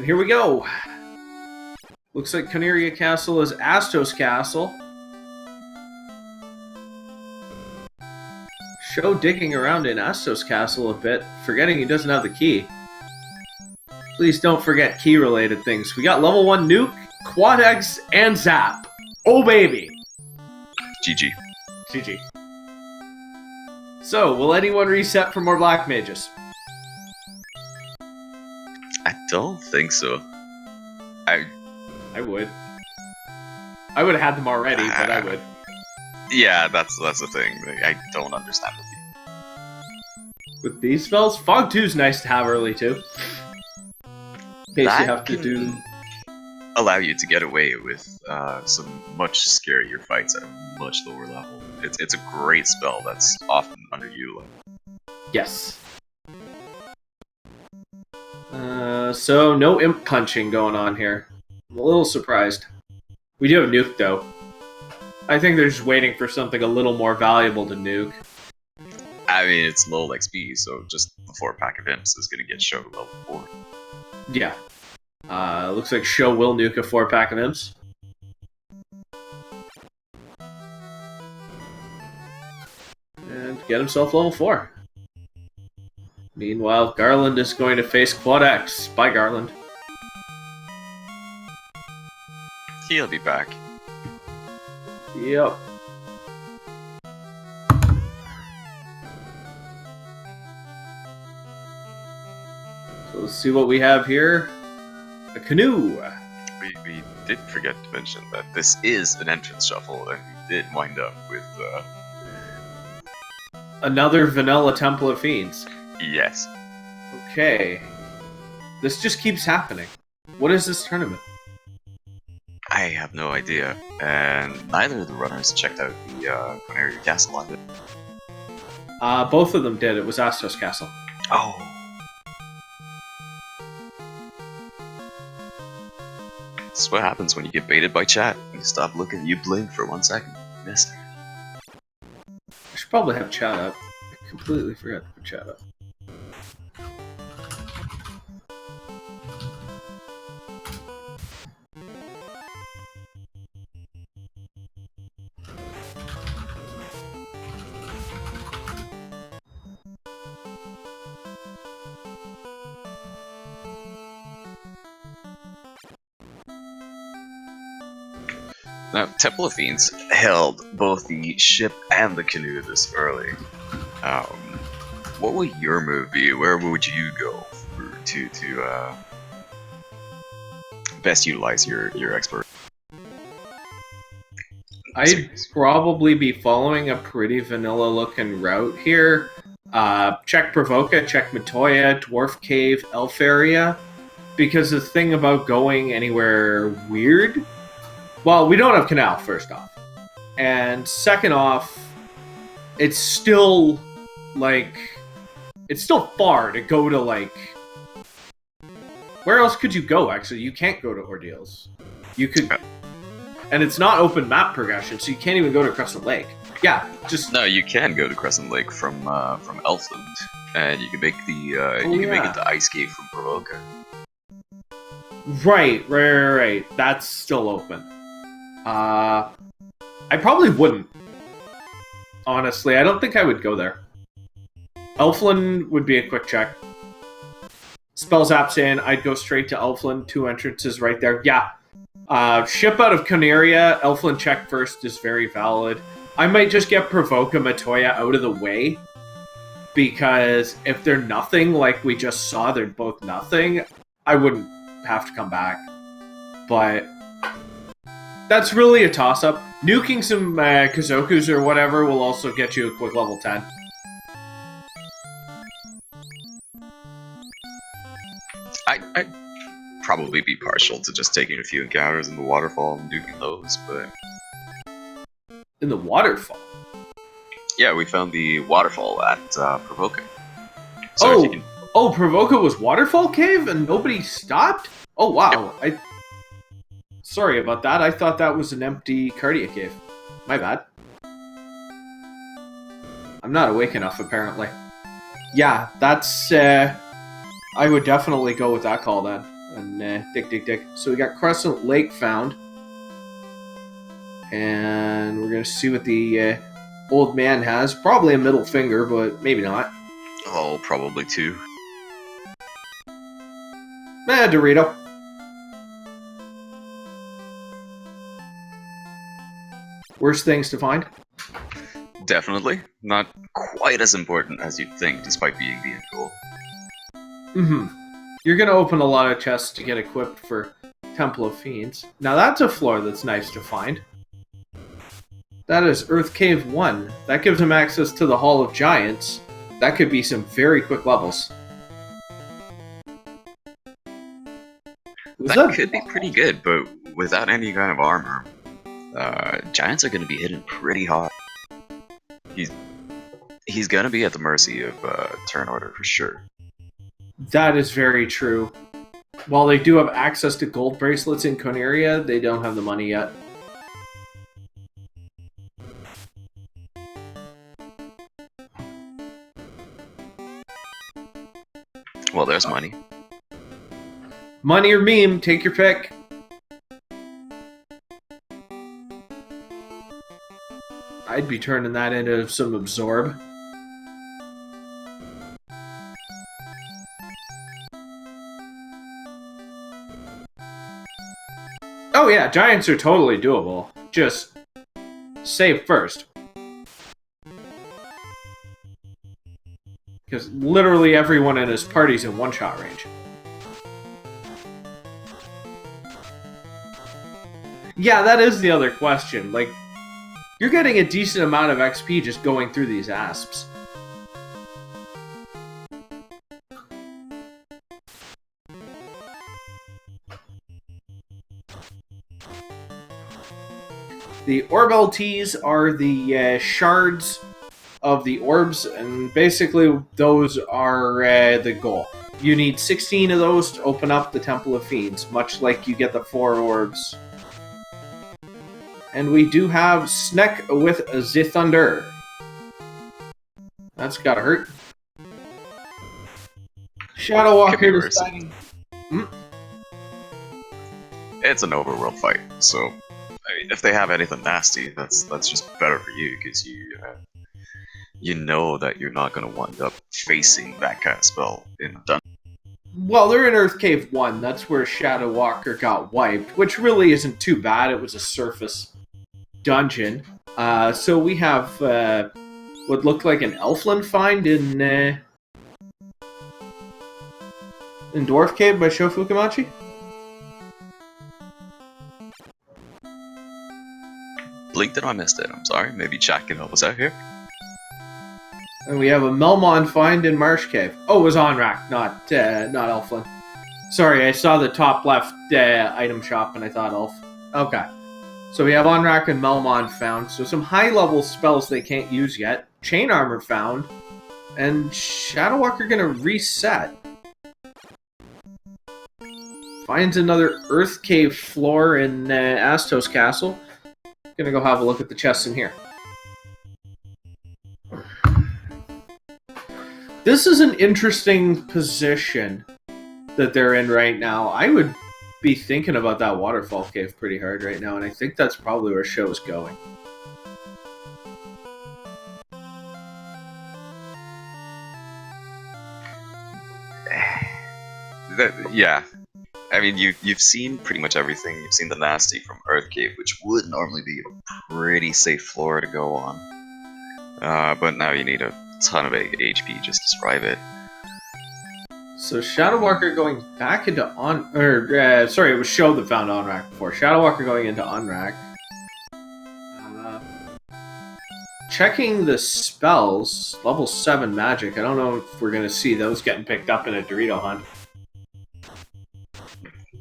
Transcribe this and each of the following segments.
And here we go. Looks like Canaria Castle is Astos Castle. Sho digging around in Astos Castle a bit, forgetting he doesn't have the key. Please don't forget key-related things. We got level 1 Nuke, Quad X, and Zap. Oh, baby! GG. GG. So, will anyone reset for more Black Mages? I don't think so. I would. I would have had them already, but I would. Yeah, that's the thing. I don't understand with you. With these spells, Fog 2 is nice to have early too. In case That you have to do. Allow you to get away with some much scarier fights at a much lower level. It's a great spell that's often underutilized. Yes. So no imp punching going on here. I'm a little surprised. We do have nuke though. I think they're just waiting for something a little more valuable to nuke. I mean, it's low XP, so just the 4-pack of imps is going to get Sho to level 4. Yeah. Looks like Sho will nuke a 4-pack of imps. And get himself level 4. Meanwhile, Garland is going to face Quad X. Bye, Garland. He'll be back. Yep. So let's see what we have here. A canoe. We did forget to mention that this is an entrance shuffle, and we did wind up with Another vanilla Temple of Fiends. yes. Okay. This just keeps happening. What is this tournament? I have no idea, and neither of the runners checked out the Canaria Castle on it. Both of them did. It was Astos Castle. Oh. This is what happens when you get baited by chat. You stop looking, you blink for 1 second. You miss it. I should probably have chat up. I completely forgot to put chat up. Now, Temple of Fiends held both the ship and the canoe this early. What would your move be? Where would you go to best utilize your expert? I'd probably be following a pretty vanilla-looking route here. Check Provoca, check Matoya, Dwarf Cave, Elf Area. Because the thing about going anywhere weird... Well, we don't have Canal, first off. And second off, it's still, like... It's still far to go to, like... Where else could you go, actually? You can't go to Ordeals. You could... And it's not open map progression, so you can't even go to Crescent Lake. Yeah, just... No, you can go to Crescent Lake from Elfland, and you can make the make it to Ice Cave from Provoca. Right. That's still open. I probably wouldn't. Honestly, I don't think I would go there. Elfland would be a quick check. Spell zaps in, I'd go straight to Elfland. 2 entrances right there. Yeah. Ship out of Canaria, Elfland check first is very valid. I might just get Provoca Matoya out of the way. Because if they're nothing, like we just saw, they're both nothing, I wouldn't have to come back. But that's really a toss-up. Nuking some Kazokus or whatever will also get you a quick level 10. I'd probably be partial to just taking a few encounters in the waterfall and nuking those, but... In the waterfall? Yeah, we found the waterfall at Provoca. So if you can... Oh, Provoca was Waterfall Cave and nobody stopped? Oh, wow. Yep. Sorry about that. I thought that was an empty Cardia Cave. My bad. I'm not awake enough, apparently. Yeah, that's... I would definitely go with that call then. And dig. So we got Crescent Lake found. And we're going to see what the old man has. Probably a middle finger, but maybe not. Oh, probably two. Dorito. Worst things to find? Definitely. Not quite as important as you'd think, despite being the end goal. You're going to open a lot of chests to get equipped for Temple of Fiends. Now that's a floor that's nice to find. That is Earth Cave 1. That gives him access to the Hall of Giants. That could be some very quick levels. That could be pretty good, but without any kind of armor, Giants are going to be hitting pretty hard. He's going to be at the mercy of turn order for sure. That is very true. While they do have access to gold bracelets in Coneria, they don't have the money yet. Well, there's money. Money or meme, take your pick. I'd be turning that into some absorb. Oh yeah, giants are totally doable. Just save first. Because literally everyone in his party's in one-shot range. Yeah, that is the other question. Like, you're getting a decent amount of XP just going through these asps. The Orb LTs are the shards of the orbs, and basically those are the goal. You need 16 of those to open up the Temple of Fiends, much like you get the 4 orbs. And we do have Sneck with the Thunder. That's gotta hurt. ShadowWalker deciding... It's an overworld fight, so I mean, if they have anything nasty, that's just better for you, because you know that you're not going to wind up facing that kind of spell in a dungeon. Well, they're in Earth Cave 1. That's where ShadowWalker got wiped, which really isn't too bad. It was a surface dungeon. So we have what looked like an Elfland find in Dwarf Cave by ShoFukomachi. Blinked and I missed it. I'm sorry. Maybe Jack can help us out here. And we have a Melmon find in Marsh Cave. Oh, it was Onrak, not Elfland. Sorry, I saw the top left item shop and I thought Elf. Okay. So we have Onrak and Melmon found. So some high-level spells they can't use yet. Chain Armor found. And ShadowWalker gonna reset. Finds another Earth Cave floor in Astos Castle. Gonna go have a look at the chests in here. This is an interesting position that they're in right now. I would be thinking about that waterfall cave pretty hard right now, and I think that's probably where Sho is going. Yeah. I mean, you've seen pretty much everything. You've seen the nasty from Earth Cave, which would normally be a pretty safe floor to go on. But now you need a ton of HP just to survive it. So ShadowWalker going back into sorry, it was Sho that found Onrak before. ShadowWalker going into Onrak. Checking the spells, level 7 magic. I don't know if we're gonna see those getting picked up in a Dorito hunt.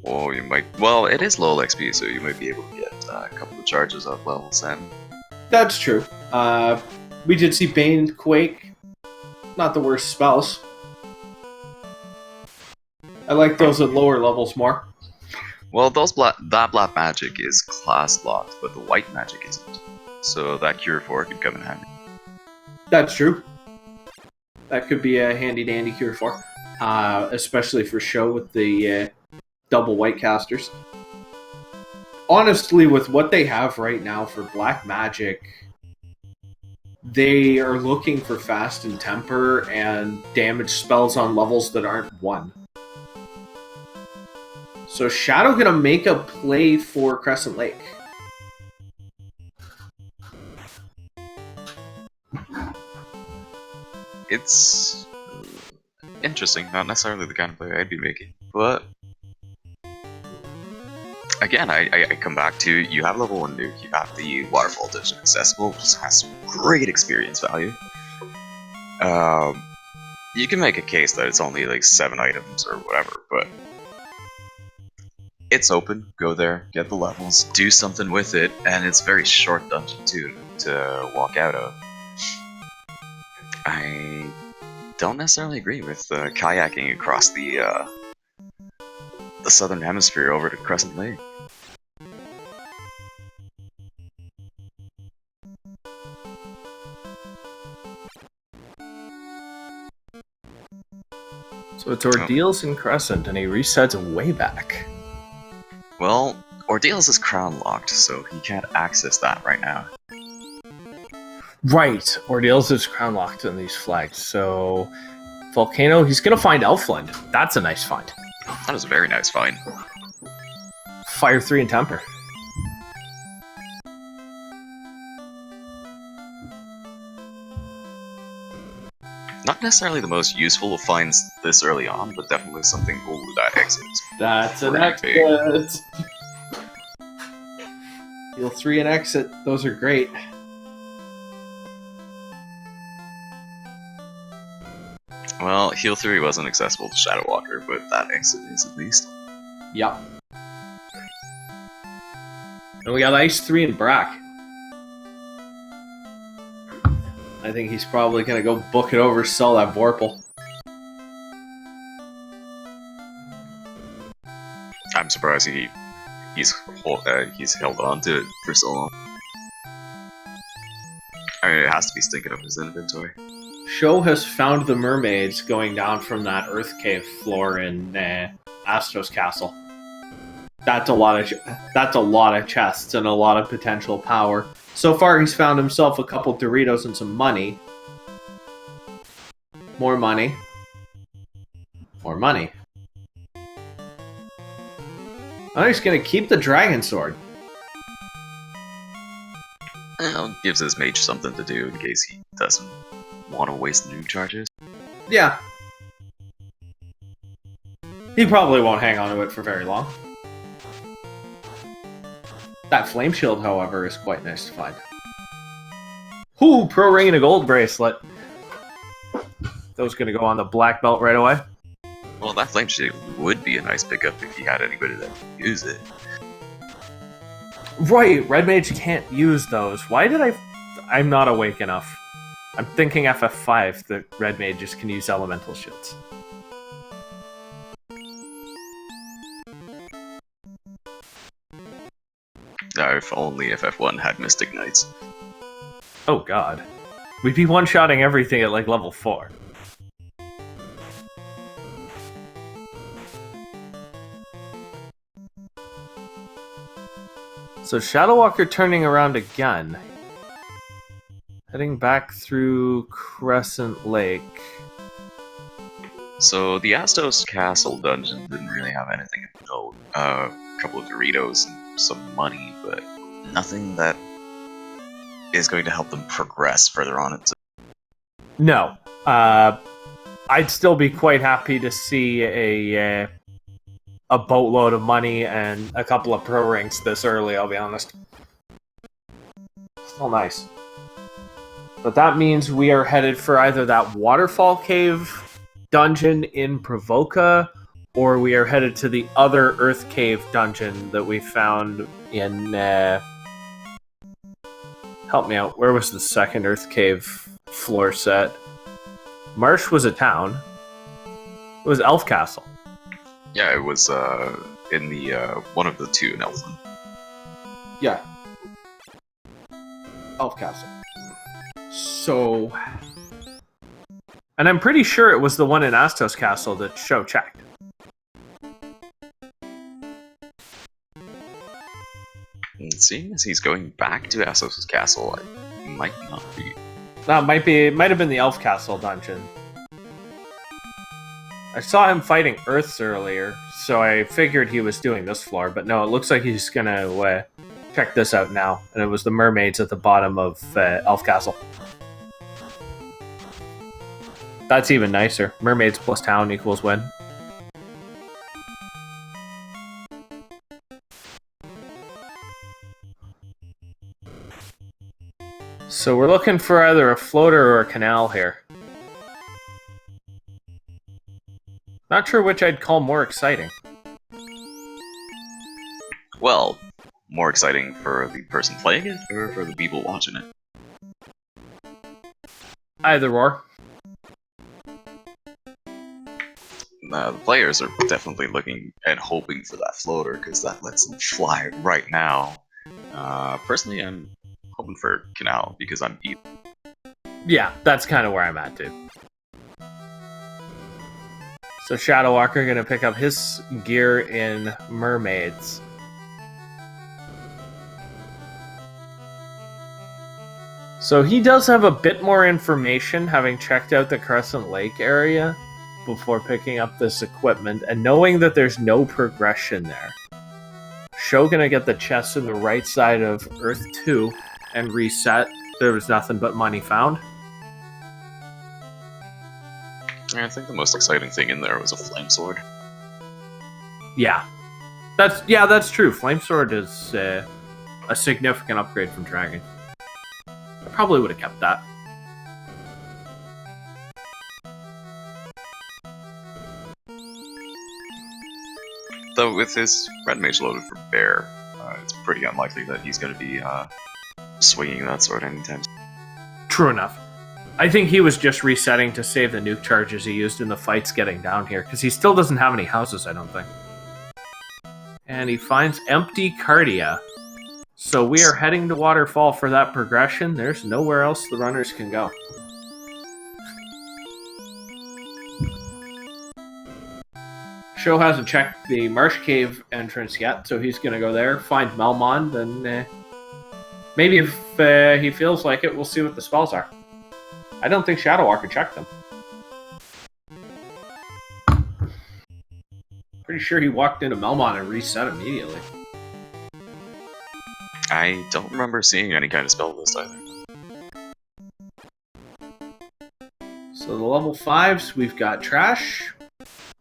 Or you might... Well, it is low XP, so you might be able to get a couple of charges up level 7. That's true. We did see Bane Quake. Not the worst spells. I like those at lower levels more. Well, that black magic is class locked, but the white magic isn't. So that Cure 4 could come in handy. That's true. That could be a handy dandy Cure 4. Especially for Sho with the double white casters. Honestly, with what they have right now for black magic, they are looking for fast and temper and damage spells on levels that aren't 1. So Shadow gonna make a play for Crescent Lake. It's interesting, not necessarily the kind of play I'd be making, but again, I come back to, you have level 1 nuke, you have the waterfall dungeon accessible, which has great experience value. You can make a case that it's only like 7 items or whatever, but it's open, go there, get the levels, do something with it, and it's a very short dungeon too to walk out of. I don't necessarily agree with kayaking across the southern hemisphere over to Crescent Lake. So it's Ordeals in Crescent, and he resets way back. Well, Ordeals is crown locked, so he can't access that right now. Right, Ordeals is crown locked in these flags, so Volcano, he's gonna find Elfland. That's a nice find. That was a very nice find. Fire 3 and Temper. Not necessarily the most useful of finds this early on, but definitely something cool that exits. That's an Pretty exit. Heal 3 and exit. Those are great. Well, Heal 3 wasn't accessible to ShadowWalker, but that exit is at least. Yep. And we got Ice 3 and Brack. I think he's probably going to go book it over, sell that Vorpal. I'm surprised he's held on to it for so long. I mean, it has to be stinking up his inventory. Sho has found the mermaids going down from that Earth Cave floor in Astos Castle. That's a lot of chests and a lot of potential power. So far, he's found himself a couple Doritos and some money. More money. More money. Oh, he's gonna keep the Dragon Sword. Well, gives his mage something to do in case he doesn't want to waste nuke charges. Yeah. He probably won't hang on to it for very long. That Flame Shield, however, is quite nice to find. Ooh, Pro Ring and a gold bracelet. Those gonna go on the black belt right away. Well, that flame shield would be a nice pickup if you had anybody that could use it. Right, Red Mage can't use those. Why did I'm not awake enough. I'm thinking FF5 that Red Mages can use elemental shields. If only FF1 had Mystic Knights. Oh god. We'd be one-shotting everything at like level 4. So ShadowWalker turning around again. Heading back through Crescent Lake. So the Astos Castle dungeon didn't really have anything of note. A couple of Doritos and some money, but nothing that is going to help them progress further on into. No. I'd still be quite happy to see a boatload of money and a couple of pro rings this early, I'll be honest. Still nice. But that means we are headed for either that Waterfall Cave dungeon in Provoca, or we are headed to the other Earth Cave dungeon that we found in... help me out, where was the second Earth Cave floor set? Marsh was a town. It was Elf Castle. Yeah, it was in the one of the two in Elfland. Yeah. Elf Castle. So... And I'm pretty sure it was the one in Astos Castle that Sho checked. And seeing as he's going back to Assos' castle, I might not be. That might have been the Elf Castle dungeon. I saw him fighting Earths earlier, so I figured he was doing this floor, but no, it looks like he's gonna check this out now, and it was the mermaids at the bottom of Elf Castle. That's even nicer. Mermaids plus town equals win. So we're looking for either a floater or a canal here. Not sure which I'd call more exciting. Well, more exciting for the person playing it or for the people watching it? Either or. The players are definitely looking and hoping for that floater because that lets them fly right now. Personally, I'm hoping for canal because I'm evil. Yeah, that's kind of where I'm at too. So ShadowWalker gonna pick up his gear in mermaids. So he does have a bit more information, having checked out the Crescent Lake area before picking up this equipment, and knowing that there's no progression there. Sho gonna get the chest to the right side of Earth 2 and reset. There was nothing but money found. I think the most exciting thing in there was a flame sword. Yeah, that's true. Flame Sword is a significant upgrade from Dragon. I probably would have kept that. Though with his red mage loaded for bear, it's pretty unlikely that he's going to be swinging that sword anytime. True enough. I think he was just resetting to save the nuke charges he used in the fights getting down here, because he still doesn't have any houses, I don't think. And he finds empty Cardia. So we are heading to Waterfall for that progression. There's nowhere else the runners can go. Sho hasn't checked the Marsh Cave entrance yet, so he's going to go there, find Melmond, and maybe if he feels like it, we'll see what the spells are. I don't think ShadowWalker checked them. Pretty sure he walked into Melmond and reset immediately. I don't remember seeing any kind of spell list either. So the level 5s, we've got Trash.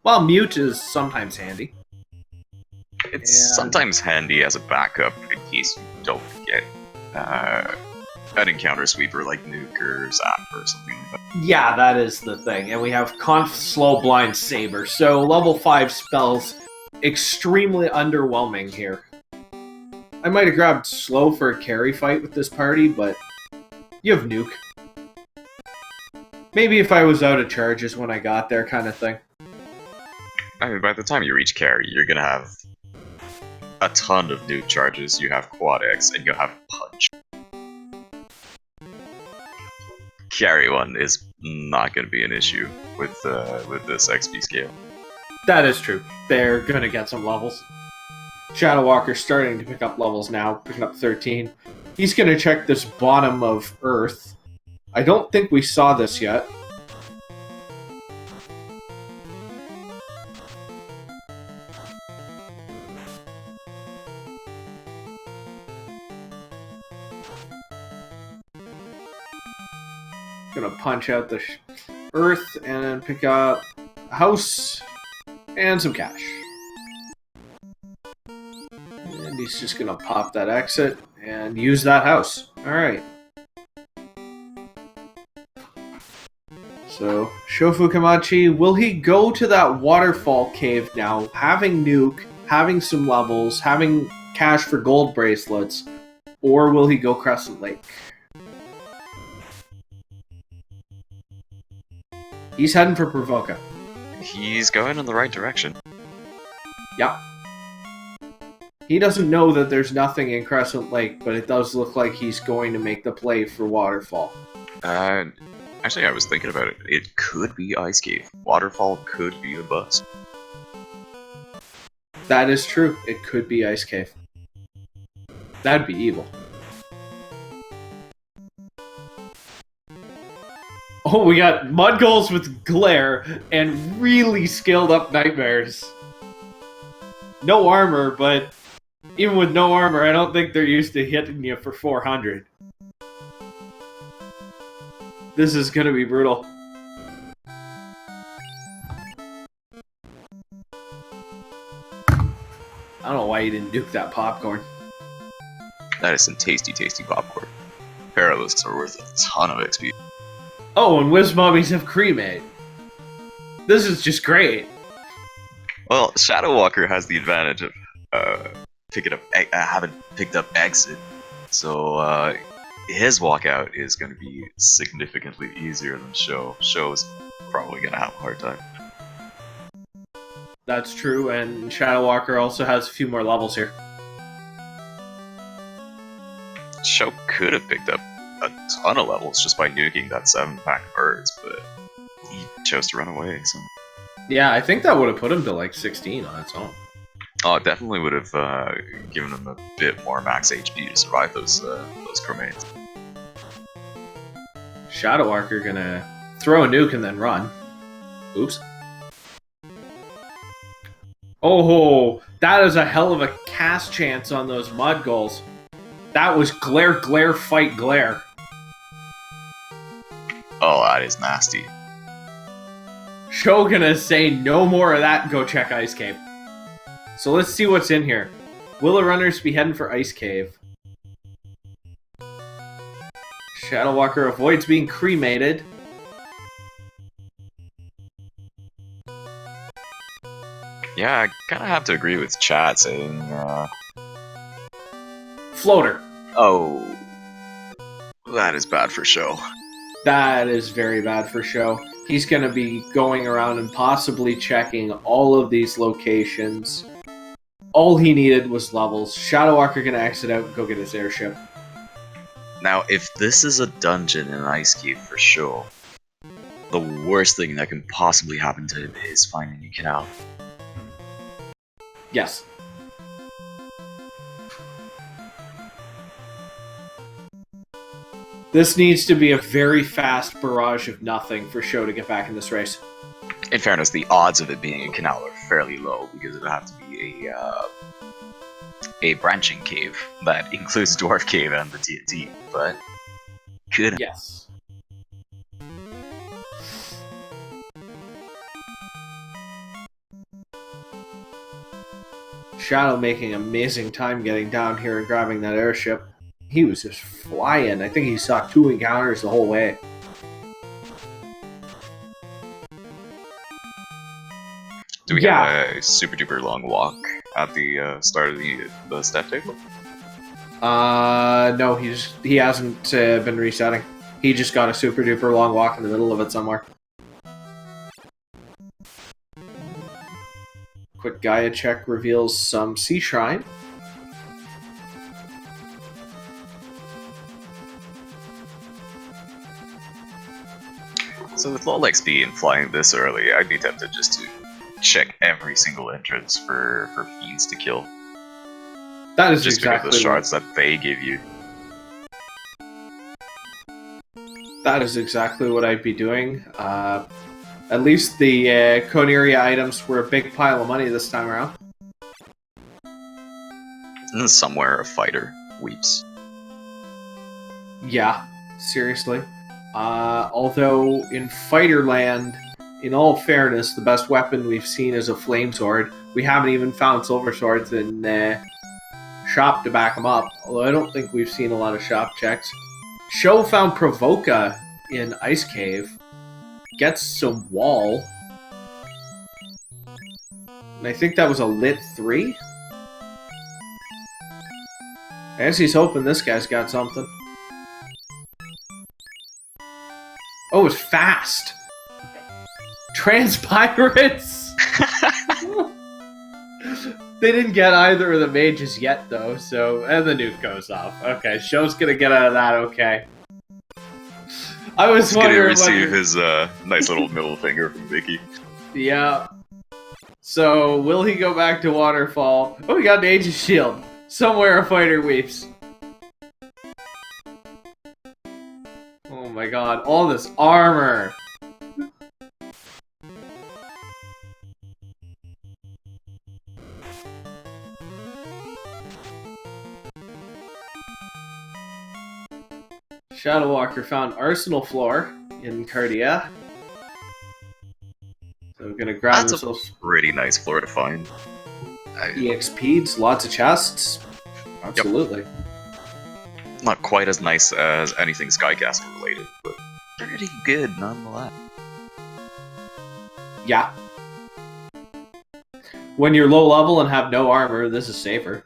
Well, Mute is sometimes handy. It's sometimes handy as a backup in case you don't get an encounter sweeper like Nuke or Zap or something like that. Yeah, that is the thing. And we have Conf, Slow, Blind, Saber. So level 5 spells, extremely underwhelming here. I might have grabbed Slow for a carry fight with this party, but you have Nuke. Maybe if I was out of charges when I got there, kind of thing. I mean, by the time you reach carry, you're gonna have a ton of nuke charges. You have Quad X, and you have Punch. Carry one is not gonna be an issue with this XP scale. That is true. They're gonna get some levels. ShadowWalker's starting to pick up levels now, picking up 13. He's gonna check this bottom of Earth. I don't think we saw this yet. Gonna punch out the Earth and then pick up a house and some cash. And he's just gonna pop that exit and use that house. Alright. So, ShoFukomachi, will he go to that waterfall cave now, having Nuke, having some levels, having cash for gold bracelets, or will he go Crescent Lake? He's heading for Provoca. He's going in the right direction. Yep. He doesn't know that there's nothing in Crescent Lake, but it does look like he's going to make the play for Waterfall. Actually, I was thinking about it. It could be Ice Cave. Waterfall could be a bust. That is true. It could be Ice Cave. That'd be evil. Oh, we got mud goals with glare and really scaled up nightmares. No armor, but even with no armor, I don't think they're used to hitting you for 400. This is gonna be brutal. I don't know why you didn't duke that popcorn. That is some tasty, tasty popcorn. Paralisks are worth a ton of XP. Oh, and Whiz Mummies have cremate. This is just great. Well, ShadowWalker has the advantage of having picked up Exit, so his walkout is going to be significantly easier than Sho. Sho's probably going to have a hard time. That's true, and ShadowWalker also has a few more levels here. Sho could have picked up a ton of levels just by nuking that 7-pack of birds, but he chose to run away, so... Yeah, I think that would have put him to like 16 on its own. Oh, it definitely would have given him a bit more max HP to survive those cremates. ShadowWalker gonna throw a nuke and then run. Oops. Oh, that is a hell of a cast chance on those mud goals. That was glare, glare, fight, glare. Oh, that is nasty. Sho gonna say no more of that and go check Ice Cave. So let's see what's in here. Will the runners be heading for Ice Cave? ShadowWalker avoids being cremated. Yeah, I kind of have to agree with chat saying, Floater. oh, that is bad for Sho. That is very bad for Sho. He's going to be going around and possibly checking all of these locations. All he needed was levels. ShadowWalker going to exit out and go get his airship. Now, if this is a dungeon in Ice Cave for Sho, the worst thing that can possibly happen to him is finding a canal. Yes. This needs to be a very fast barrage of nothing for Sho to get back in this race. In fairness, the odds of it being a canal are fairly low because it would have to be a branching cave that includes Dwarf Cave and the TNT, but could. Yes. Shadow making amazing time getting down here and grabbing that airship. He was just flying. I think he saw 2 encounters the whole way. Do we have a super duper long walk at the start of the step table? No, he hasn't been resetting. He just got a super duper long walk in the middle of it somewhere. Quick Gaia check reveals some Sea Shrine. So with low XP and flying this early, I'd be tempted just to check every single entrance for fiends to kill. That is just exactly to get the shards that they give you. That is exactly what I'd be doing. At least the Coneria items were a big pile of money this time around. And somewhere a fighter weeps. Yeah, seriously. Although in Fighterland, in all fairness, the best weapon we've seen is a flame sword. We haven't even found silver swords in shop to back them up. Although I don't think we've seen a lot of shop checks. Sho found Provoca in Ice Cave. Gets some wall. And I think that was a lit 3. I guess he's hoping this guy's got something. Oh, it's fast! Transpirates! They didn't get either of the mages yet, though, so... And the nuke goes off. Okay, Sho's gonna get out of that okay. I was wondering... He's gonna receive his nice little middle finger from Vicky. Yeah. So, will he go back to Waterfall? Oh, he got an Aegis Shield. Somewhere a fighter weeps. Oh my god, all this armor! ShadowWalker found Arsenal Floor in Cardia. So we're gonna grab That's ourselves a pretty nice floor to find. EXPs, lots of chests. Absolutely. Not quite as nice as anything Skycaster related, but pretty good nonetheless. Yeah. When you're low level and have no armor, this is safer.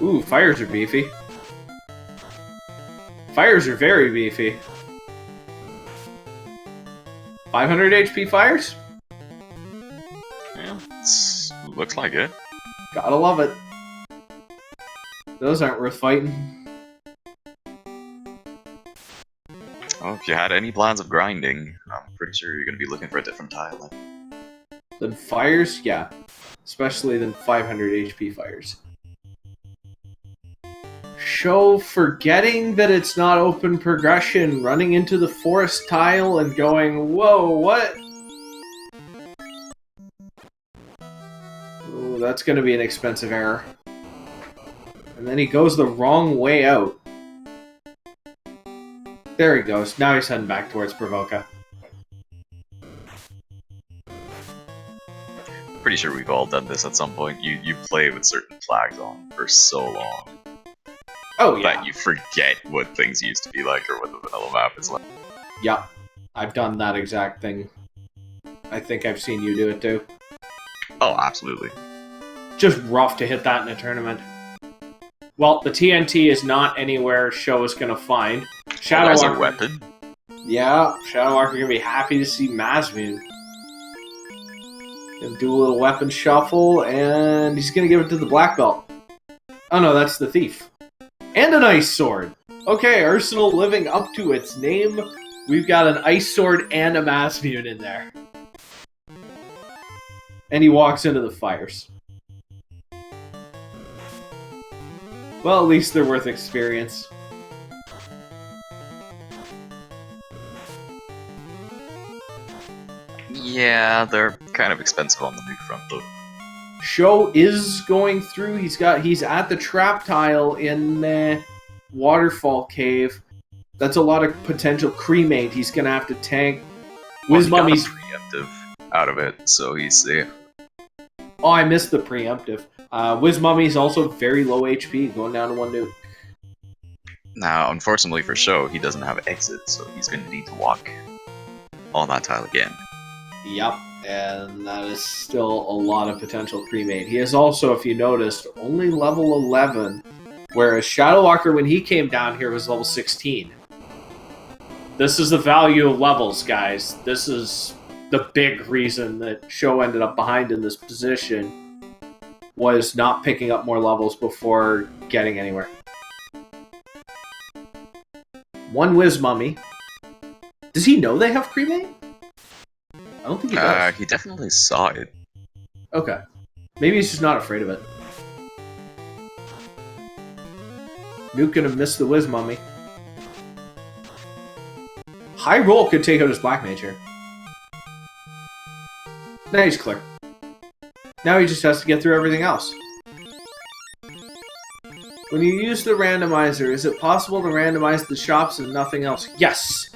Ooh, fires are beefy. Fires are very beefy. 500 HP fires? Yeah, looks like it. Gotta love it. Those aren't worth fighting. Well, if you had any plans of grinding, I'm pretty sure you're going to be looking for a different tile. Then fires? Yeah. Especially than 500 HP fires. Show forgetting that it's not open progression, running into the forest tile and going, whoa, what? Ooh, that's gonna be an expensive error. And then he goes the wrong way out. There he goes. Now he's heading back towards Provoca. Pretty sure we've all done this at some point. You play with certain flags on for so long Oh, yeah. that you forget what things used to be like or what the vanilla map is like. Yep. I've done that exact thing. I think I've seen you do it too. Oh, absolutely. Just rough to hit that in a tournament. Well, the TNT is not anywhere Show is going to find. There's a ShadowWalker. weapon. Yeah, ShadowWalker going to be happy to see Masmoon. Gonna do a little weapon shuffle, and he's going to give it to the black belt. Oh no, that's the thief. And an ice sword. Okay, Arsenal living up to its name. We've got an ice sword and a Masmoon in there. And he walks into the fires. Well, at least they're worth experience. Yeah, they're kind of expensive on the new front though. Show is going through. He's at the trap tile in Waterfall Cave. That's a lot of potential cremate. He's gonna have to tank. Well, Wiz he got a Mummy's. preemptive out of it, so he's safe. Oh, I missed the preemptive. Wiz Mummy's also very low HP, going down to 1 nuke. Now, unfortunately for Show, he doesn't have exit, so he's going to need to walk on that tile again. Yep, and that is still a lot of potential cremate. He is also, if you noticed, only level 11, whereas ShadowWalker, when he came down here, was level 16. This is the value of levels, guys. This is the big reason that Show ended up behind in this position, was not picking up more levels before getting anywhere. 1 Wiz Mummy. Does he know they have cremate? I don't think he does. He definitely saw it. Okay. Maybe he's just not afraid of it. Nuke gonna miss the Wiz Mummy. High roll could take out his Black Mage here. Now he's clear. Now he just has to get through everything else. When you use the randomizer, is it possible to randomize the shops and nothing else? Yes!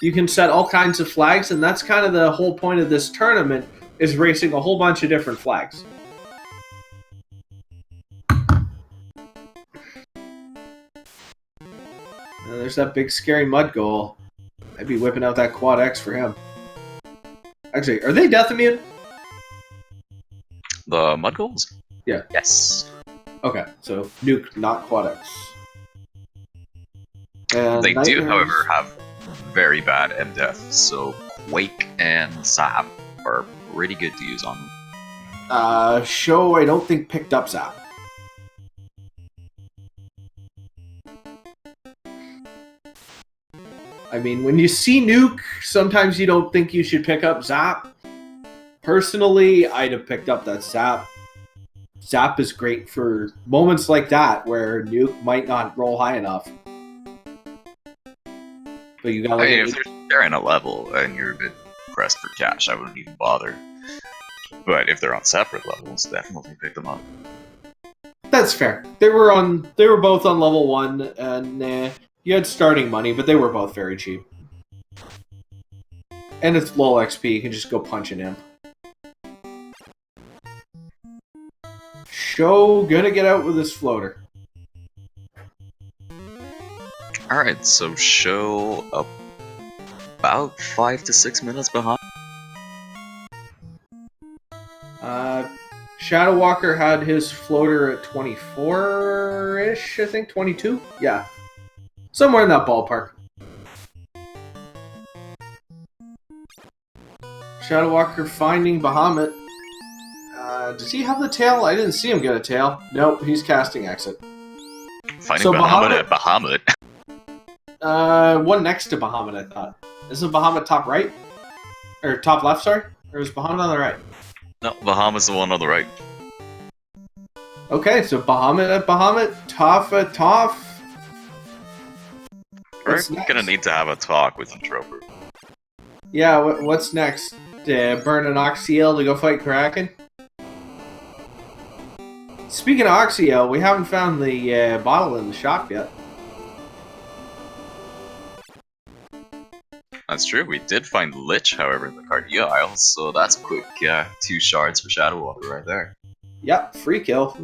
You can set all kinds of flags, and that's kind of the whole point of this tournament, is racing a whole bunch of different flags. There's that big scary mud goal. I'd be whipping out that quad X for him. Actually, are they death immune? The mud goals? Yeah. Yes. Okay, so nuke, not quad X. And They do, Nightmares- however, have very bad MDef, so Quake and Zap are pretty good to use on them. Show, I don't think picked up Zap. I mean, when you see Nuke, sometimes you don't think you should pick up Zap. Personally, I'd have picked up that Zap. Zap is great for moments like that where Nuke might not roll high enough. But you gotta I look mean, at if they're sharing a level and you're a bit pressed for cash, I wouldn't even bother. But if they're on separate levels, definitely pick them up. That's fair. They were both on level 1, and you had starting money, but they were both very cheap. And it's low XP, you can just go punch an imp. Sho gonna get out with his floater. Alright, so Sho about 5 to 6 minutes behind. ShadowWalker had his floater at 24-ish, I think, 22? Yeah. Somewhere in that ballpark. ShadowWalker finding Bahamut. Does he have the tail? I didn't see him get a tail. Nope, he's casting exit. Finding So Bahamut at Bahamut. One next to Bahamut, I thought. Isn't Bahamut top right? Or top left, sorry? Or is Bahamut on the right? No, Bahamut's the one on the right. Okay, so Bahamut at Bahamut, Toph at Toph. We're What's next? gonna need to have a talk with Introver. Yeah, what's next? Burn an Oxyel to go fight Kraken? Speaking of Oxyel, we haven't found the bottle in the shop yet. That's true, we did find Lich, however, in the Cardia aisle, so that's a quick 2 shards for ShadowWalker right there. Yep, free kill.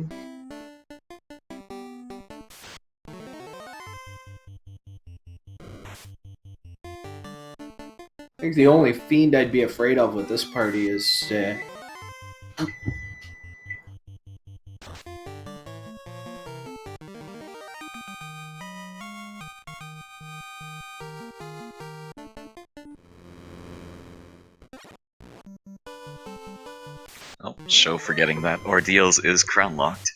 I think the only fiend I'd be afraid of with this party is... Oh, Sho forgetting that Ordeals is crown locked.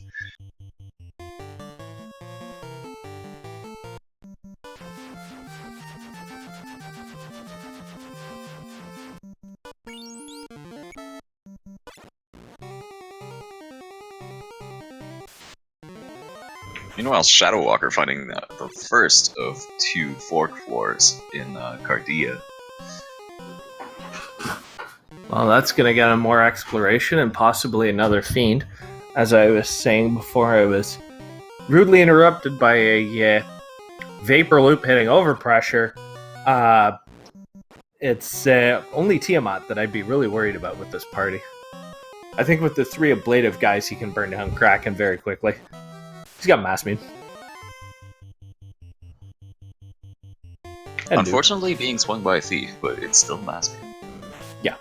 Meanwhile, ShadowWalker finding the first of 2 fork floors in Cardia. Well, that's going to get him more exploration and possibly another fiend. As I was saying before, I was rudely interrupted by a vapor loop hitting overpressure. It's only Tiamat that I'd be really worried about with this party. I think with the 3 ablative guys, he can burn down Kraken very quickly. He's got mass mean. And Unfortunately, being swung by a thief, but it's still mass mean. Yeah.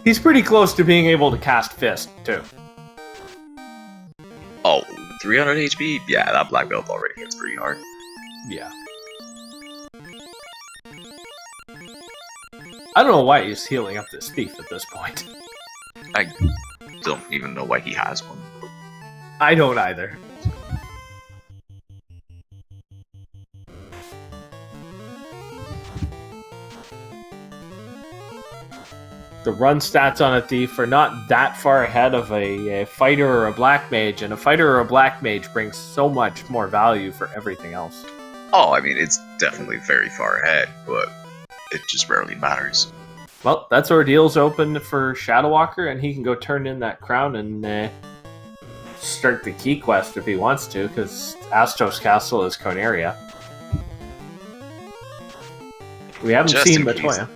He's pretty close to being able to cast Fist, too. Oh, 300 HP? Yeah, that black belt already hits pretty hard. Yeah. I don't know why he's healing up this thief at this point. I don't even know why he has one. I don't either. The run stats on a thief are not that far ahead of a fighter or a black mage, and a fighter or a black mage brings so much more value for everything else. Oh, I mean, it's definitely very far ahead, but it just rarely matters. Well, that's Ordeal's open for ShadowWalker, and he can go turn in that crown and start the key quest if he wants to, because Astos Castle is Conaria. We haven't Just seen in case. Matoya.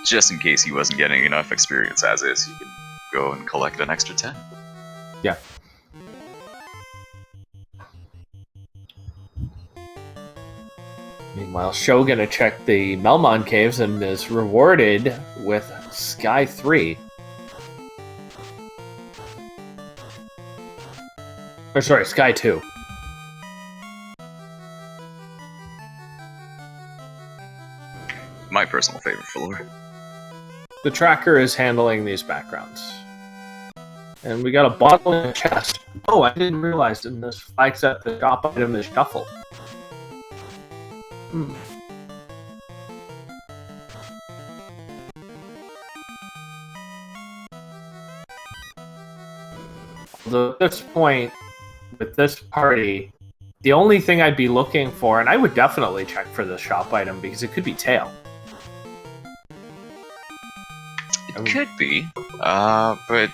Just in case he wasn't getting enough experience as is, you can go and collect an extra 10. Yeah. Meanwhile, Sho gonna check the Melmon Caves and is rewarded with Sky 3. Or sorry, Sky 2. My personal favorite floor. The tracker is handling these backgrounds. And we got a bottle in a chest. Oh, I didn't realize in this flag set the shop item is shuffled. Although at this point, with this party, the only thing I'd be looking for, and I would definitely check for the shop item because it could be tail. It could be, but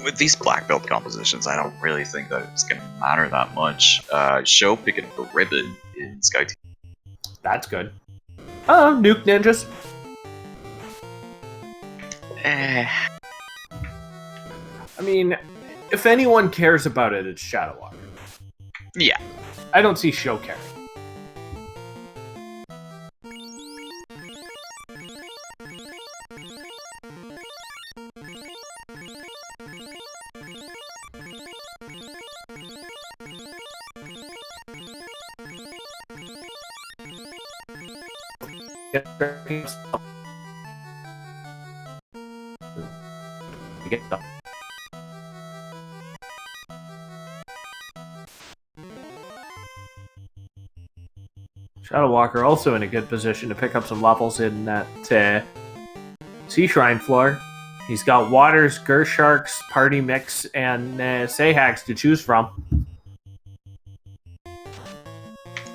with these black belt compositions, I don't really think that it's going to matter that much. Sho picking up a ribbon in Sky Team. That's good. Oh, nuke ninjas. I mean, if anyone cares about it, it's ShadowWalker. Yeah. I don't see Sho caring. Get them. ShadowWalker also in a good position to pick up some levels in that Sea Shrine floor. He's got Waters, Gersharks, Party Mix, and Sayhags to choose from.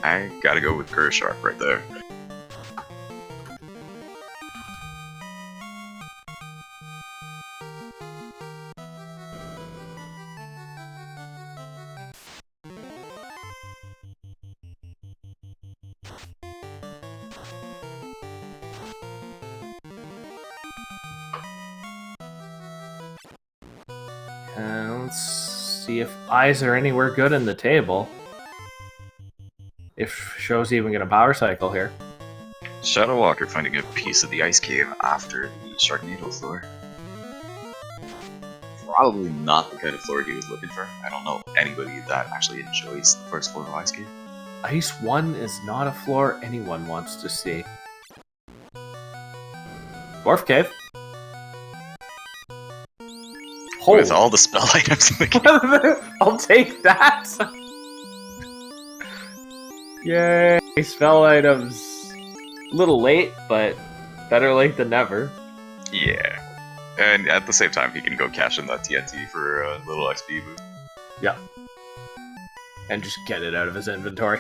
I gotta go with Gershark right there. Let's see if eyes are anywhere good in the table. If Sho's even going to power cycle here. ShadowWalker finding a piece of the ice cave after the Sharknado floor. Probably not the kind of floor he was looking for. I don't know anybody that actually enjoys the first floor of Ice Cave. Ice 1 is not a floor anyone wants to see. Dwarf Cave. With all the spell items in the game. I'll take that! Yay! Spell items. A little late, but better late than never. Yeah. And at the same time, he can go cash in that TNT for a little XP boost. Yeah. And just get it out of his inventory.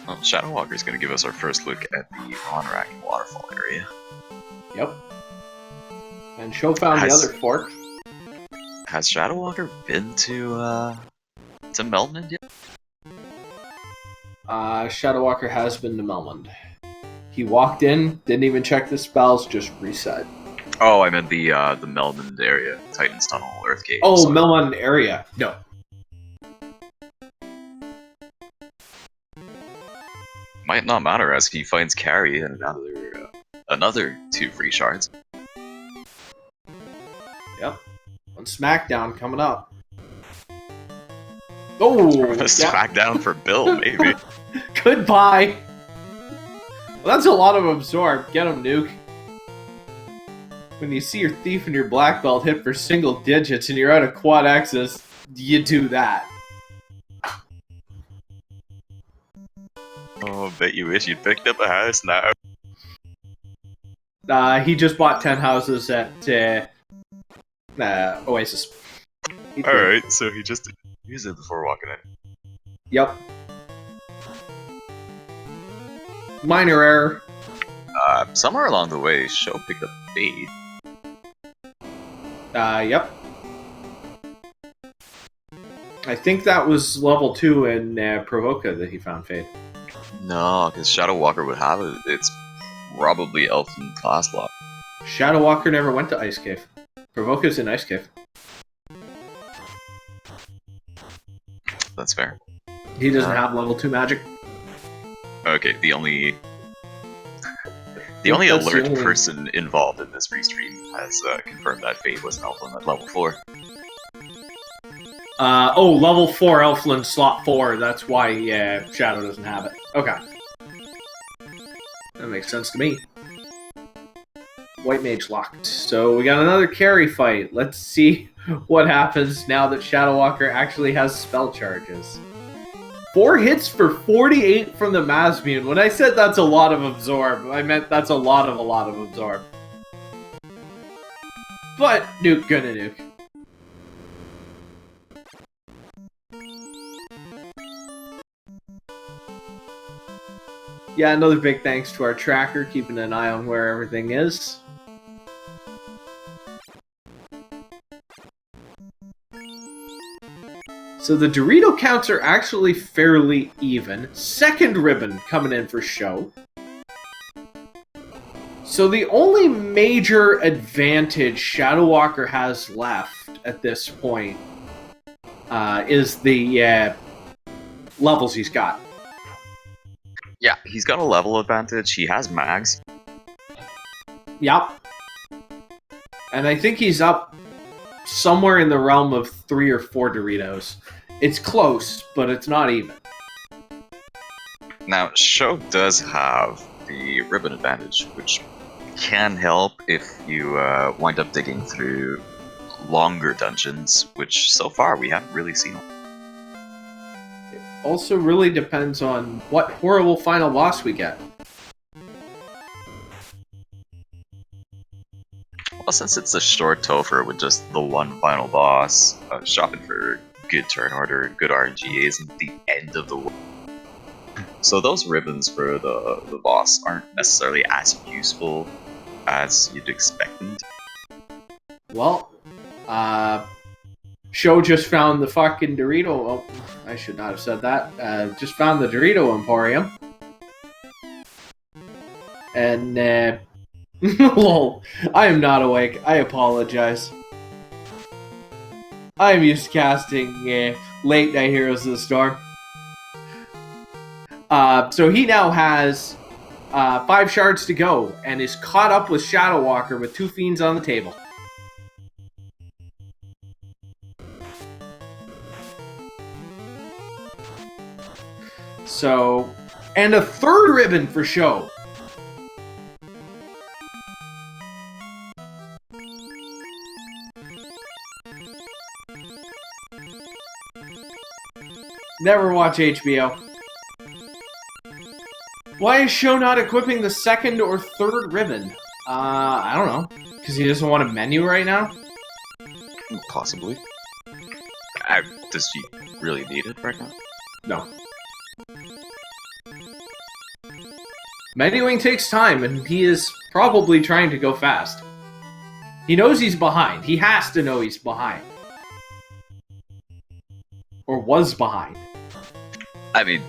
Well, ShadowWalker's gonna give us our first look at the Ronrak waterfall area. Yep. And Sho found the other fork. Has ShadowWalker been to Melmond yet? ShadowWalker has been to Melmond. He walked in, didn't even check the spells, just reset. Oh, I meant the Melmond area, Titan's Tunnel, Earth Cave. Oh, sorry. Melmond area. No. Might not matter as he finds Carrie and another 2 free shards. Yep. On SmackDown coming up. Oh! Smackdown for Bill, maybe. Goodbye! Well, that's a lot of absorb. Get him, Nuke. When you see your thief and your black belt hit for single digits and you're out of quad X's, you do that. Oh, bet you wish you'd picked up a house now. He just bought 10 houses at Oasis. Alright, so he just used it before walking in. Yep. Minor error. Somewhere along the way, Sho picked up Fade. Yep. I think that was level 2 in Provoca that he found Fade. No, because ShadowWalker would have it. It's probably Elfin class block. ShadowWalker never went to Ice Cave. Provoca's in Ice Cave. That's fair. He doesn't have level 2 magic. Okay, the only That's the alert only- person involved in this restream has confirmed that Fade was an Elflin at level 4. Level 4 Elflin slot 4. That's why Shadow doesn't have it. Okay. That makes sense to me. White Mage locked. So we got another carry fight. Let's see what happens now that ShadowWalker actually has spell charges. 4 hits for 48 from the Masmune. When I said that's a lot of Absorb, I meant that's a lot of Absorb. But Nuke gonna nuke. Yeah, another big thanks to our tracker, keeping an eye on where everything is. So the Dorito counts are actually fairly even. Second ribbon coming in for Sho. So the only major advantage ShadowWalker has left at this point is the levels he's got. Yeah, he's got a level advantage. He has mags. Yep. And I think he's up somewhere in the realm of 3 or 4 Doritos. It's close, but it's not even. Now, Sho does have the ribbon advantage, which can help if you wind up digging through longer dungeons, which so far we haven't really seen. It also really depends on what horrible final boss we get. Well, since it's a short Topher with just the one final boss, shopping for good turn order, good RNG isn't the end of the world. So those ribbons for the boss aren't necessarily as useful as you'd expect them to. Well, Sho just found the fucking Dorito. Oh, I should not have said that. Just found the Dorito Emporium. And, lol. I am not awake. I apologize. I am used to casting late night Heroes of the Storm. So he now has 5 shards to go and is caught up with ShadowWalker with 2 fiends on the table. So, and a 3rd ribbon for Sho. Never watch HBO. Why is Sho not equipping the 2nd or 3rd ribbon? I don't know. Because he doesn't want a menu right now? Possibly. Does he really need it right now? No. Menuing takes time, and he is probably trying to go fast. He knows he's behind. He has to know he's behind. Or was behind. I mean,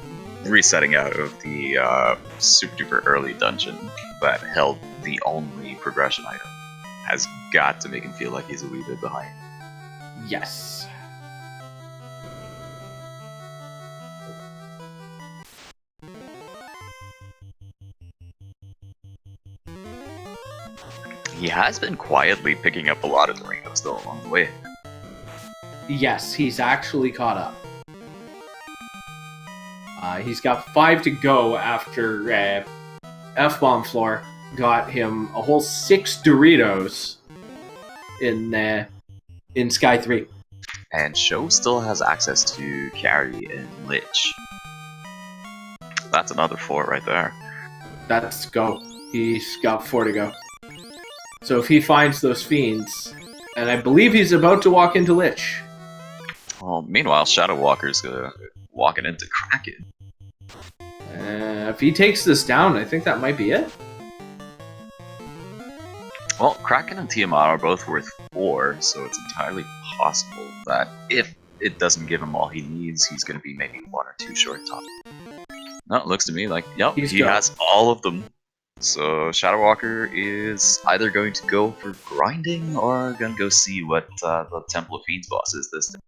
resetting out of the super duper early dungeon that held the only progression item has got to make him feel like he's a wee bit behind. Yes. He has been quietly picking up a lot of Doritos though along the way. Yes, he's actually caught up. He's got 5 to go after F-Bomb Floor got him a whole 6 Doritos in Sky 3. And Sho still has access to carry and Lich. That's another 4 right there. That's go. He's got 4 to go. So if he finds those fiends, and I believe he's about to walk into Lich. Well, meanwhile, ShadowWalker's walking into Kraken. If he takes this down, I think that might be it. Well, Kraken and Tiamat are both worth 4, so it's entirely possible that if it doesn't give him all he needs, he's going to be maybe 1 or 2 short top. No, it looks to me like, yep, he has all of them. So ShadowWalker is either going to go for grinding or going to go see what the Temple of Fiends boss is this day.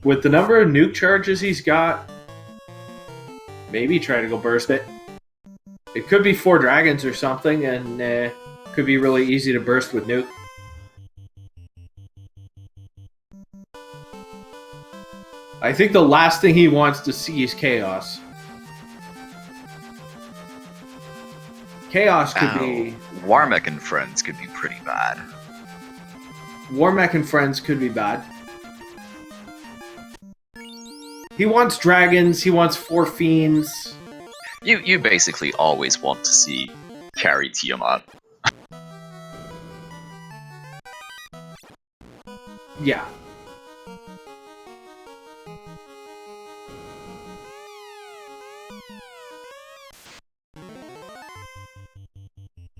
With the number of nuke charges he's got, maybe try to go burst it. It could be 4 dragons or something, and could be really easy to burst with nuke. I think the last thing he wants to see is chaos. Chaos could be... Warmech and friends could be pretty bad. Warmech and friends could be bad. He wants dragons, he wants 4 fiends. You basically always want to see carry Tiamat. Yeah.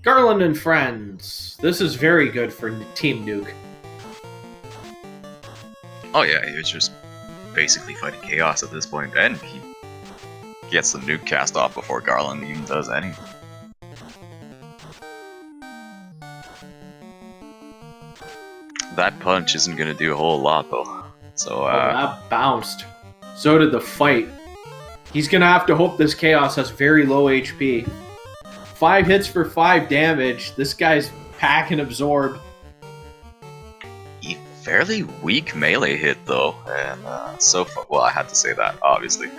Garland and friends. This is very good for Team Nuke. Oh yeah, he was just basically fighting chaos at this point, and he gets the nuke cast off before Garland even does anything. That punch isn't gonna do a whole lot though. So that bounced. So did the fight. He's gonna have to hope this chaos has very low HP. 5 hits for 5 damage. This guy's pack and absorb. Fairly weak melee hit though, and well, I had to say that obviously.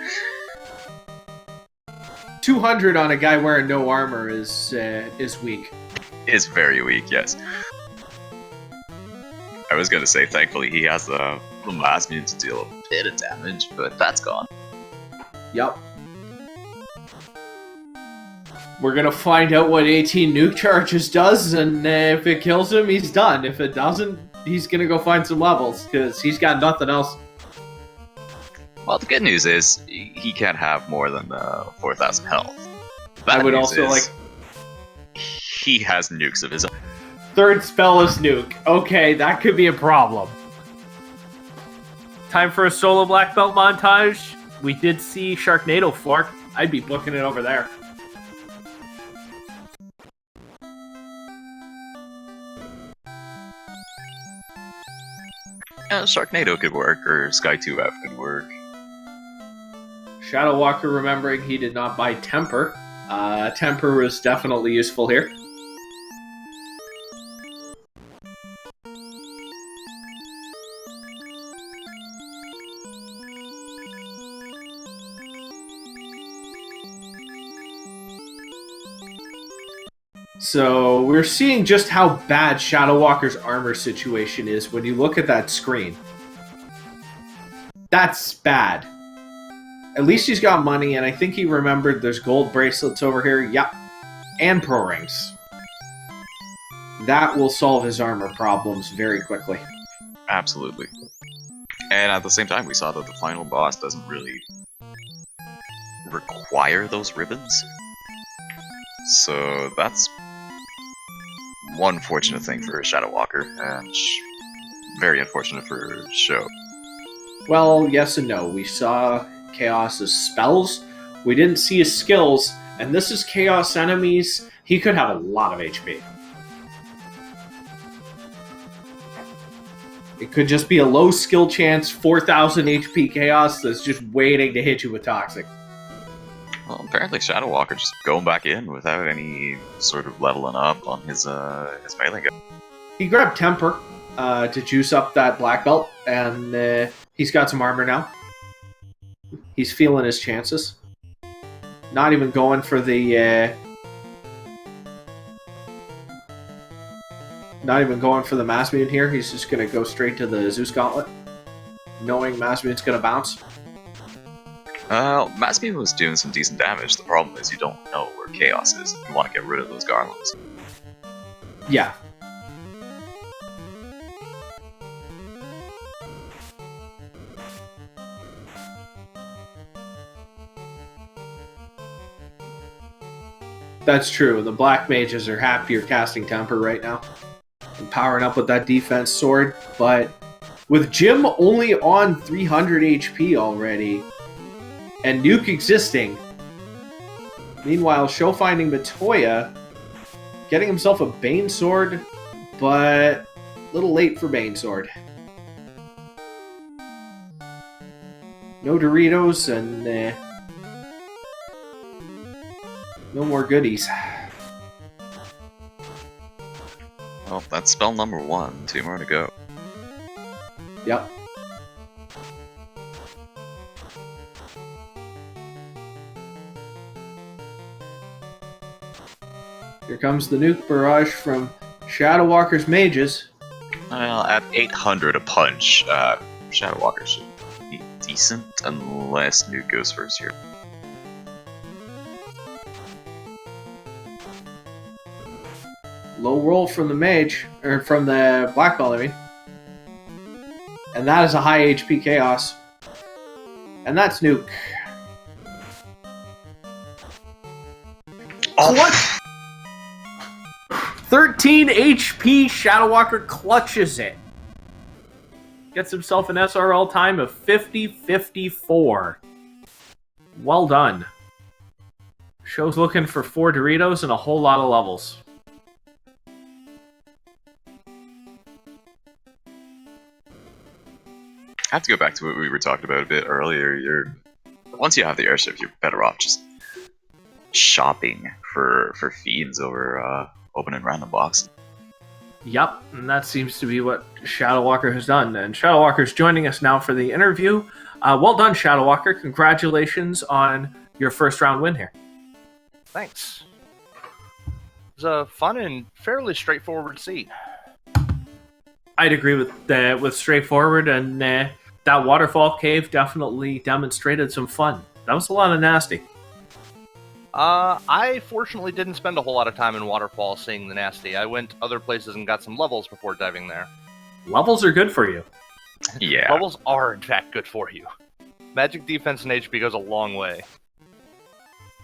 200 on a guy wearing no armor is weak. Is very weak, yes. I was gonna say, thankfully he has the mass mute to deal a bit of damage, but that's gone. Yep. We're gonna find out what 18 nuke charges does, and if it kills him, he's done. If it doesn't, he's gonna go find some levels, because he's got nothing else. Well, the good news is, he can't have more than 4,000 health. I would also like... He has nukes of his own. Third spell is nuke. Okay, that could be a problem. Time for a solo black belt montage. We did see Sharknado Fork. I'd be booking it over there. Sharknado could work, or Sky 2F could work. ShadowWalker remembering he did not buy Temper. Temper was definitely useful here. So we're seeing just how bad ShadowWalker's armor situation is when you look at that screen. That's bad. At least he's got money, and I think he remembered there's gold bracelets over here. Yep. And pro rings. That will solve his armor problems very quickly. Absolutely. And at the same time, we saw that the final boss doesn't really require those ribbons. So that's one fortunate thing for ShadowWalker, and very unfortunate for Sho. Well, yes and no. We saw Chaos's spells, we didn't see his skills, and this is Chaos enemies. He could have a lot of HP. It could just be a low skill chance, 4,000 HP Chaos that's just waiting to hit you with Toxic. Well, apparently ShadowWalker just going back in without any sort of leveling up on his melee gun. He grabbed Temper to juice up that black belt, and he's got some armor now. He's feeling his chances. Not even going for the... Not even going for the Mass Mune here. He's just going to go straight to the Zeus Gauntlet, knowing Mass Mune's going to bounce. Mass Mune was doing some decent damage. The problem is you don't know where Chaos is. You want to get rid of those garlands. Yeah. That's true. The Black Mages are happier casting Temper right now. And powering up with that defense sword. But with Jim only on 300 HP already, and Nuke existing, meanwhile, Sho finding Matoya, getting himself a Bane Sword, but a little late for Bane Sword. No Doritos and no more goodies. Well, that's spell number 1. 2 more to go. Yep. Here comes the nuke barrage from ShadowWalker's mages. Well, at 800 a punch, ShadowWalker should be decent, unless Nuke goes first here. Low roll from the mage, or from the black belt, I mean. And that is a high HP chaos. And that's nuke. Oh! 13 HP, ShadowWalker clutches it. Gets himself an SRL time of 50-54. Well done. Show's looking for 4 Doritos and a whole lot of levels. I have to go back to what we were talking about a bit earlier. Once you have the airship, you're better off just shopping for fiends over opening random box. Yep, and that seems to be what ShadowWalker has done. And ShadowWalker's joining us now for the interview. Well done, ShadowWalker. Congratulations on your first round win here. Thanks. It was a fun and fairly straightforward seat. I'd agree with straightforward, and that waterfall cave definitely demonstrated some fun. That was a lot of nasty. I fortunately didn't spend a whole lot of time in Waterfall seeing the nasty. I went other places and got some levels before diving there. Levels are good for you. Yeah. Levels are, in fact, good for you. Magic defense and HP goes a long way.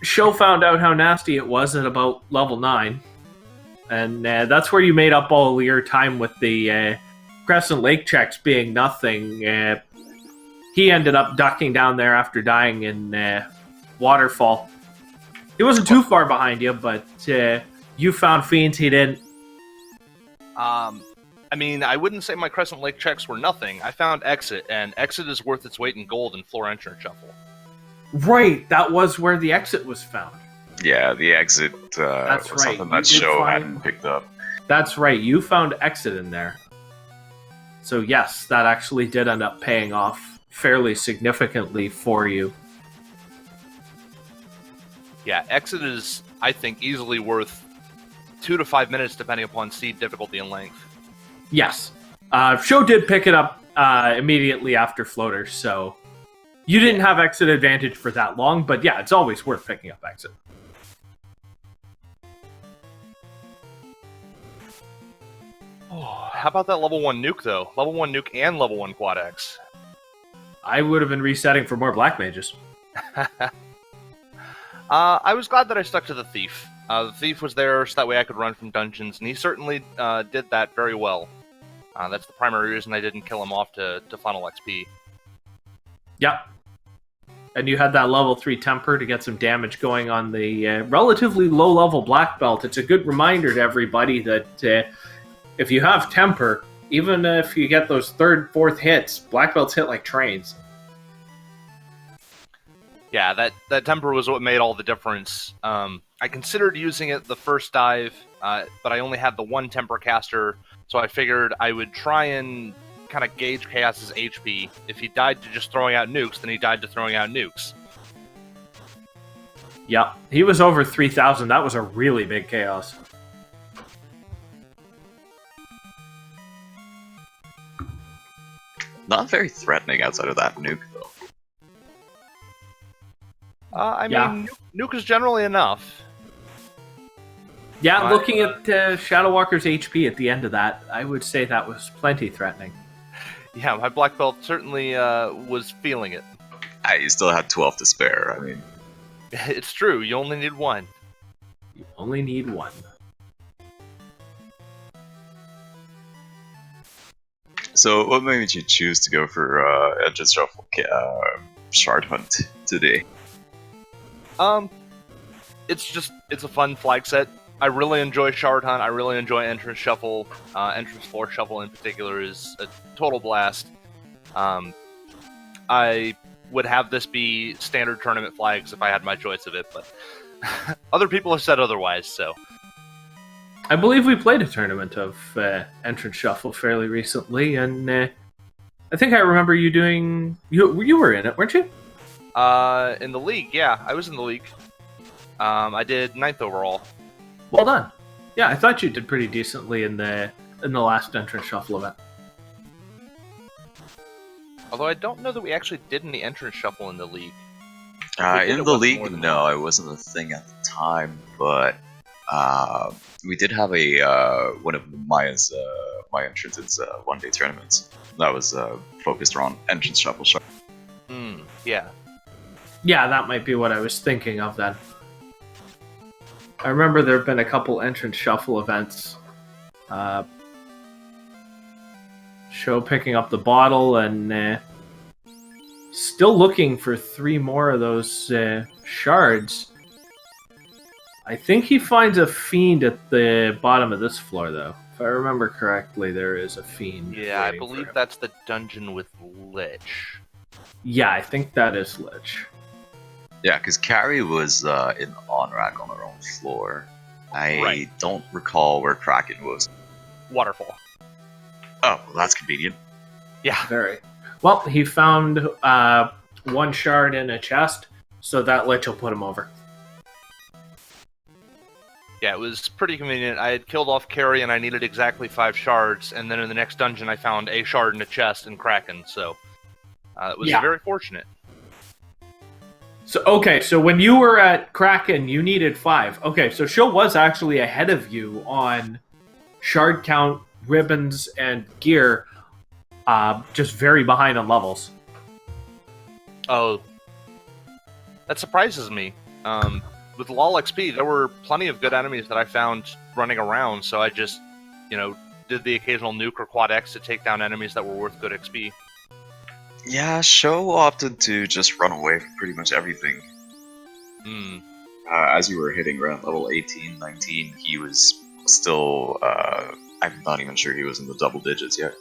Show found out how nasty it was at about level 9. And that's where you made up all your time with the Crescent Lake checks being nothing. He ended up ducking down there after dying in Waterfall. He wasn't too far behind you, but you found fiends, he didn't. I mean, I wouldn't say my Crescent Lake checks were nothing. I found Exit, and Exit is worth its weight in gold in floor entrance shuffle. Right, that was where the exit was found. Yeah, the exit That's was right. something You that did Show find- hadn't picked up. That's right, you found exit in there. So yes, that actually did end up paying off fairly significantly for you. Yeah, Exit is, I think, easily worth 2 to 5 minutes depending upon seed difficulty and length. Yes. Show did pick it up immediately after floater, so you didn't have exit advantage for that long, but yeah, it's always worth picking up exit. Oh, how about that level 1 nuke, though? Level 1 nuke and level 1 quad X. I would have been resetting for more black mages. I was glad that I stuck to the Thief. The Thief was there so that way I could run from dungeons, and he certainly did that very well. That's the primary reason I didn't kill him off to funnel XP. Yep. And you had that level 3 temper to get some damage going on the relatively low-level black belt. It's a good reminder to everybody that if you have temper, even if you get those 3rd, 4th hits, black belts hit like trains. Yeah, that temper was what made all the difference. I considered using it the first dive, but I only had the 1 temper caster, so I figured I would try and kind of gauge Chaos's HP. If he died to just throwing out nukes, then he died to throwing out nukes. Yep, he was over 3,000. That was a really big chaos. Not very threatening outside of that nuke, though. I Yeah. mean, nuke is generally enough. Yeah, My- looking at ShadowWalker's HP at the end of that, I would say that was plenty threatening. Yeah, my black belt certainly was feeling it. You still had 12 to spare. I mean, It's true, you only need 1. You only need 1. so what made you choose to go for just shuffle shard hunt today? It's a fun flag set. I really enjoy Shard Hunt. I really enjoy Entrance Shuffle. Entrance Floor Shuffle in particular is a total blast. I would have this be standard tournament flags if I had my choice of it, but other people have said otherwise, so. I believe we played a tournament of Entrance Shuffle fairly recently, and I think I remember you doing... You were in it, weren't you? In the league, yeah. I was in the league. I did 9th overall. Well done. Yeah, I thought you did pretty decently in the last Entrance Shuffle event. Although I don't know that we actually did any Entrance Shuffle in the league. In the league, no, it wasn't a thing at the time, but we did have a one of Maya's my entrance's one-day tournaments that was focused around entrance shuffle. Yeah. Yeah, that might be what I was thinking of then. I remember there have been a couple Entrance Shuffle events. Show picking up the bottle and still looking for 3 more of those shards. I think he finds a fiend at the bottom of this floor, though. If I remember correctly, there is a fiend. Yeah, I believe that's the dungeon with Lich. Yeah, I think that is Lich. Yeah, because Carrie was in on-rack on her own floor. I don't recall where Kraken was. Waterfall. Oh, well, that's convenient. Yeah. Very. Well, he found 1 shard in a chest, so that Lich will put him over. Yeah, it was pretty convenient. I had killed off Carrie and I needed exactly 5 shards, and then in the next dungeon I found a shard in a chest in Kraken, so it was very fortunate. So when you were at Kraken, you needed 5. Okay, so Sho was actually ahead of you on shard count, ribbons, and gear, just very behind on levels. Oh, that surprises me. With LOL XP, there were plenty of good enemies that I found running around, so I just, did the occasional nuke or quad X to take down enemies that were worth good XP. Yeah, Sho opted to just run away from pretty much everything. As you were hitting around level 18, 19, he was still, I'm not even sure he was in the double digits yet.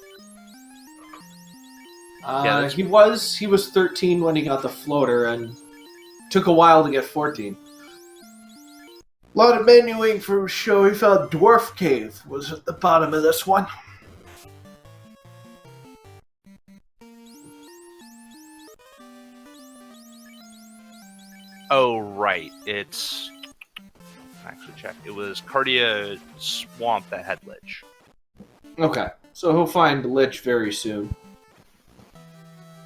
He was 13 when he got the floater, and took a while to get 14. A lot of menuing for Sho. He found Dwarf Cave was at the bottom of this one. Oh, right. It's... actually check. It was Cardia Swamp that had Lich. Okay, so he'll find Lich very soon.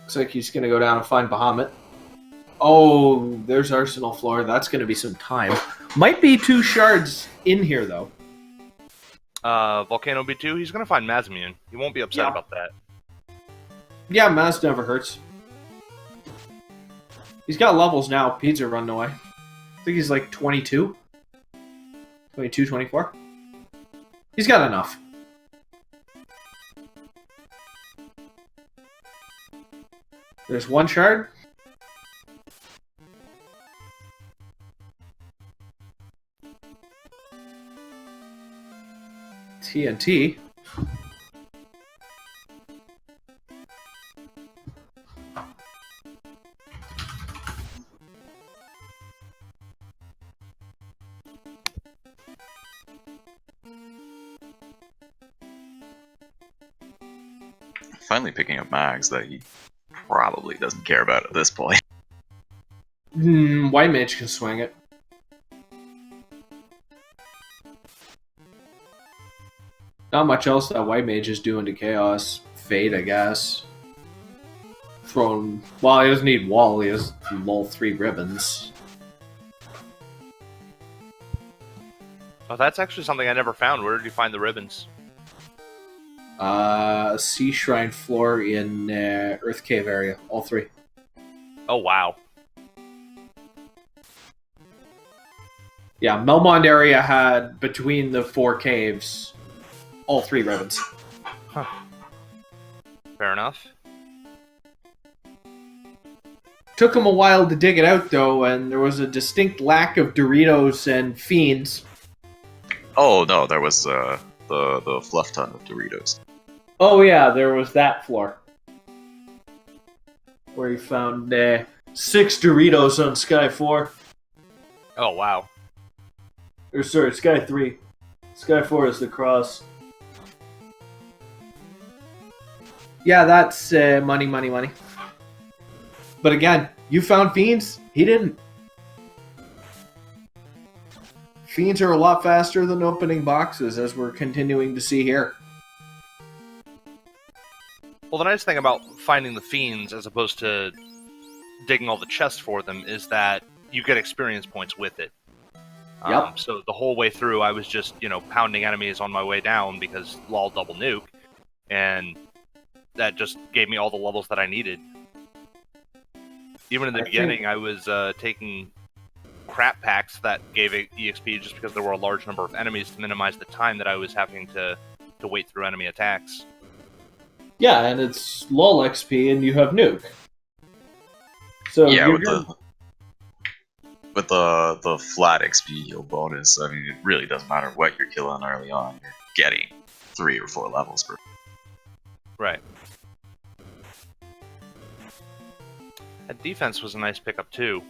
Looks like he's going to go down and find Bahamut. Oh, there's Arsenal Floor. That's going to be some time. Might be 2 shards in here, though. Volcano B2, he's going to find Mazmune. He won't be upset about that. Yeah, Maz never hurts. He's got levels now. Pizza running away. I think he's like 22. 22, 24. He's got enough. There's 1 shard. TNT. Finally picking up mags that he probably doesn't care about at this point. White Mage can swing it. Not much else that White Mage is doing to Chaos. Fade, I guess. Thrown. Well, he doesn't need wall, he has lol 3 ribbons. Oh, that's actually something I never found. Where did you find the ribbons? Sea Shrine floor in Earth Cave area. All 3. Oh, wow. Yeah, Melmond area had, between the 4 caves, all 3 ribbons. Huh. Fair enough. Took him a while to dig it out, though, and there was a distinct lack of Doritos and Fiends. Oh no, there was the fluff ton of Doritos. Oh yeah, there was that floor. where he found 6 Doritos on Sky 4. Oh, wow. Or sorry, Sky 3. Sky 4 is the cross. Yeah, that's money. But again, you found Fiends, he didn't. Fiends are a lot faster than opening boxes, as we're continuing to see here. Well, the nice thing about finding the Fiends as opposed to digging all the chests for them is that you get experience points with it. Yep. So the whole way through, I was just, pounding enemies on my way down because lol double nuke, and that just gave me all the levels that I needed. Even in the beginning, I was taking crap packs that gave EXP just because there were a large number of enemies to minimize the time that I was having to wait through enemy attacks. Yeah, and it's LOL XP and you have nuke. So Yeah, you're with the flat XP bonus, I mean, it really doesn't matter what you're killing early on. You're getting 3 or 4 levels per. Right. And defense was a nice pickup too.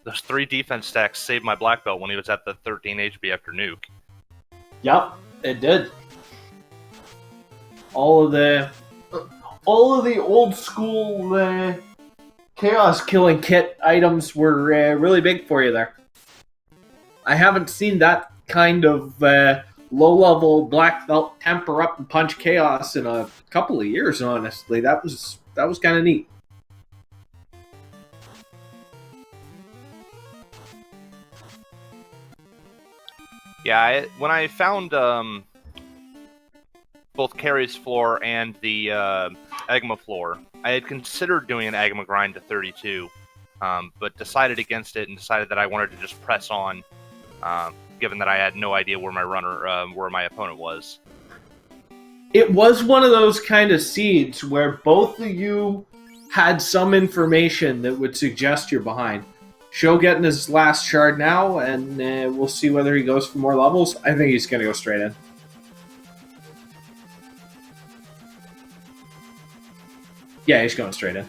Those 3 defense stacks saved my black belt when he was at the 13 HP after nuke. Yep, it did. All of the old school chaos killing kit items were really big for you there. I haven't seen that kind of low level black belt temper up and punch chaos in a couple of years. Honestly, that was kind of neat. Yeah, when I found both Carrie's floor and the Agma floor, I had considered doing an Agma grind to 32, but decided against it and decided that I wanted to just press on, given that I had no idea where my opponent was. It was one of those kind of seeds where both of you had some information that would suggest you're behind. Sho getting his last shard now, and we'll see whether he goes for more levels. I think he's going to go straight in. Yeah, he's going straight in.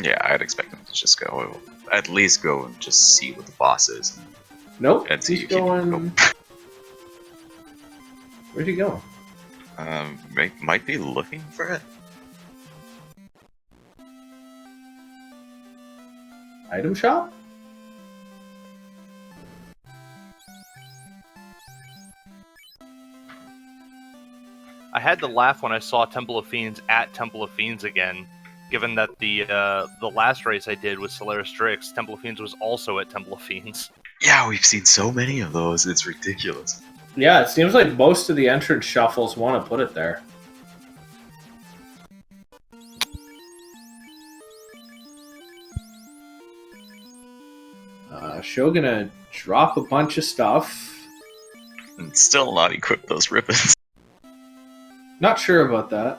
Yeah, I'd expect him to just go, at least go and just see what the boss is. Nope, And see he's if he can going... Where'd he go? Might be looking for it. Item shop? I had to laugh when I saw Temple of Fiends at Temple of Fiends again, given that the last race I did with Solaris Strix, Temple of Fiends was also at Temple of Fiends. Yeah, we've seen so many of those, it's ridiculous. Yeah, it seems like most of the entrance shuffles want to put it there. Sho gonna drop a bunch of stuff. And still not equip those ribbons. Not sure about that.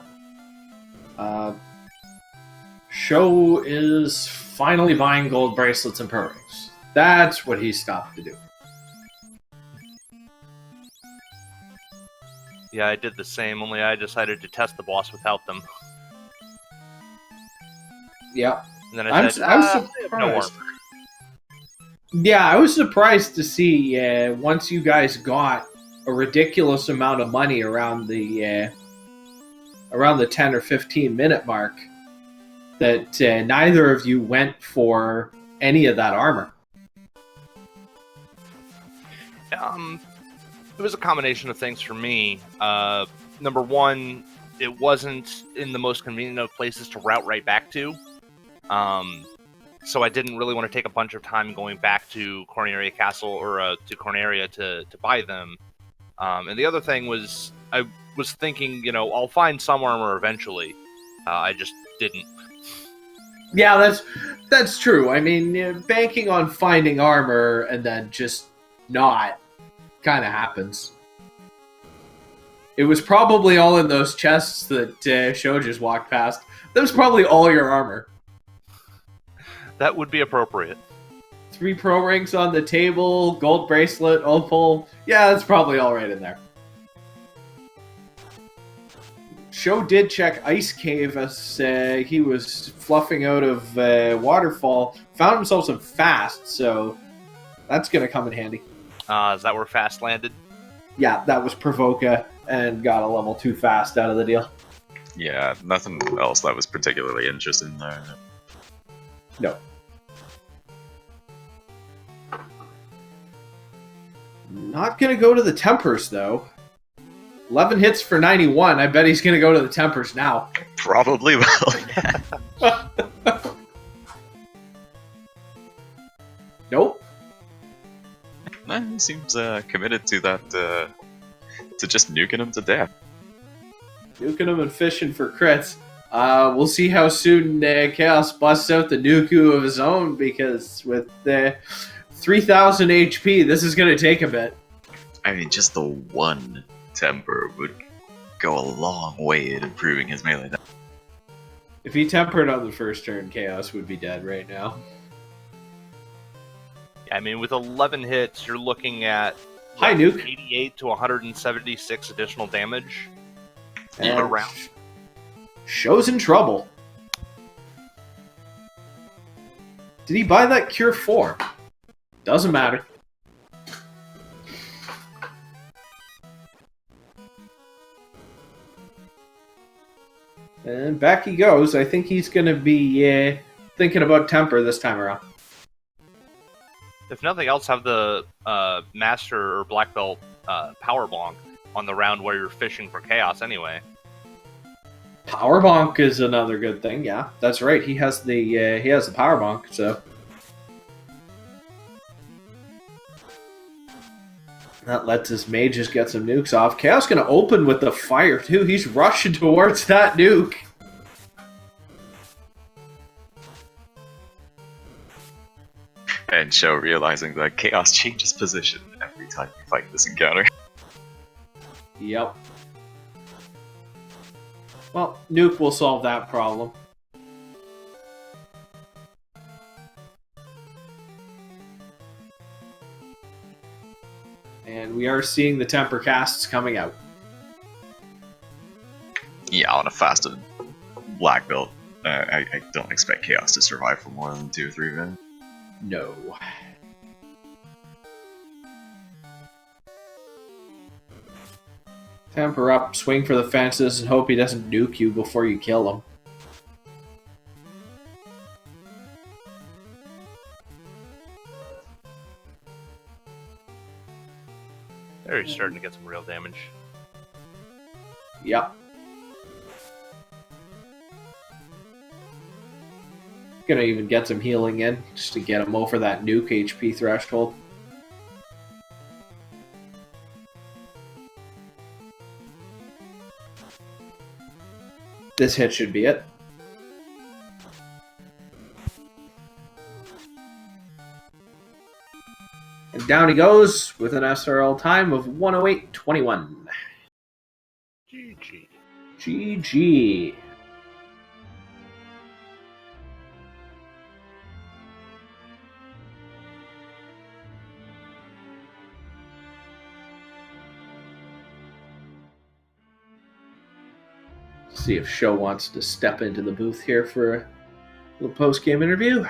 Sho is finally buying gold bracelets and pearl rings. That's what he stopped to do. Yeah, I did the same, only I decided to test the boss without them. Yeah. And then I said, I was I have no surprised. armor. Yeah, I was surprised to see once you guys got a ridiculous amount of money around the 10 or 15 minute mark that neither of you went for any of that armor. It was a combination of things for me. Number one, it wasn't in the most convenient of places to route right back to. So I didn't really want to take a bunch of time going back to Corneria Castle or to Corneria to buy them. And the other thing was, I was thinking, I'll find some armor eventually. I just didn't. Yeah, that's true. I mean, banking on finding armor and then just not kind of happens. It was probably all in those chests that Sho just walked past. That was probably all your armor. That would be appropriate. 3 pro rings on the table, gold bracelet, opal. Yeah, that's probably all right in there. Sho did check Ice Cave as he was fluffing out of Waterfall. Found himself some fast, so that's going to come in handy. Is that where Fast landed? Yeah, that was Provoca and got a level 2 fast out of the deal. Yeah, nothing else that was particularly interesting there. No. Not going to go to the Tempers, though. 11 hits for 91. I bet he's going to go to the Tempers now. Probably will, yeah. Nope. He seems committed to that, to just nuking him to death. Nuking him and fishing for crits. We'll see how soon Chaos busts out the Nuku of his own, because with 3,000 HP, this is going to take a bit. I mean, just the one temper would go a long way in improving his melee damage. If he tempered on the first turn, Chaos would be dead right now. I mean, with 11 hits, you're looking at Hi, Nuke. 88 to 176 additional damage. And Around. Sho's in trouble. Did he buy that Cure 4? Doesn't matter. And back he goes. I think he's going to be thinking about temper this time around. If nothing else, have the Master or Black Belt Power Bonk on the round where you're fishing for Chaos anyway. Power Bonk is another good thing. Yeah, that's right. He has the Power Bonk, so that lets his mages get some nukes off. Chaos gonna open with the fire too. He's rushing towards that nuke. And Sho realizing that Chaos changes position every time you fight this encounter. Yep. Well, nuke will solve that problem. And we are seeing the temper casts coming out. Yeah, on a fasted black belt, I don't expect Chaos to survive for more than 2 or 3 minutes. No. Temper up, swing for the fences, and hope he doesn't nuke you before you kill him. There, he's starting to get some real damage. Yep. Gonna even get some healing in, just to get him over that nuke HP threshold. This hit should be it. And down he goes with an SRL time of 108.21. GG. GG. See if Sho wants to step into the booth here for a little post-game interview.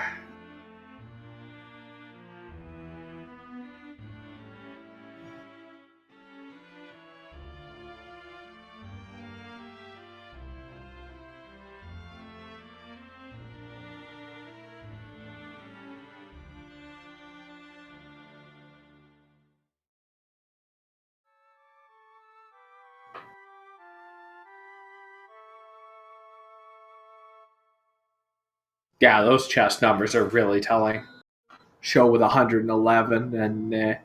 Yeah, those chest numbers are really telling. Sho with 111 and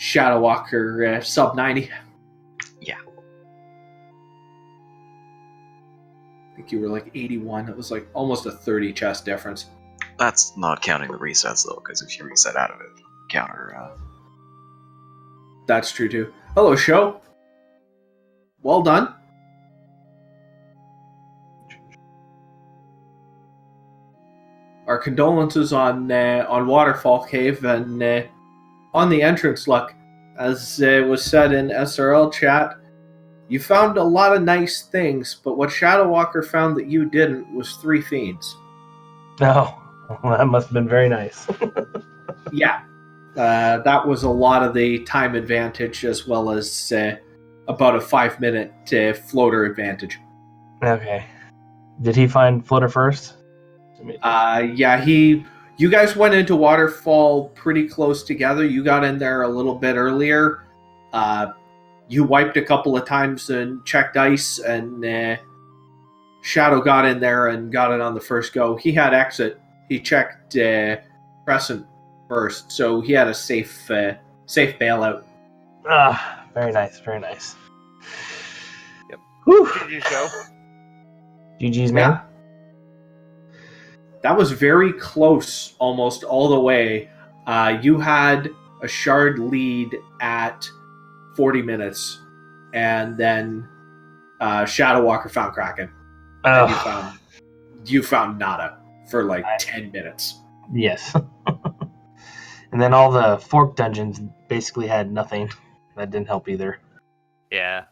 ShadowWalker sub 90. Yeah. I think you were like 81. It was like almost a 30 chest difference. That's not counting the resets though, because if you reset out of it, counter. That's true too. Hello, Sho. Well done. Our condolences on Waterfall Cave and on the entrance luck. As was said in SRL chat, You found a lot of nice things, but what ShadowWalker found that you didn't was 3 fiends. Oh, well, that must have been very nice. Yeah. That was a lot of the time advantage as well as about a 5-minute floater advantage. Okay. Did he find Flutter first? Yeah, you guys went into Waterfall pretty close together. You got in there a little bit earlier. You wiped a couple of times and checked ice, and Shadow got in there and got it on the first go. He had exit. He checked Crescent first, so he had a safe bailout. Very nice, very nice. Yep. Whew. GG show. GG's, man. Yeah. That was very close, almost all the way. You had a shard lead at 40 minutes, and then ShadowWalker found Kraken. And you found nada for like 10 minutes. Yes. And then all the fork dungeons basically had nothing. That didn't help either. Yeah.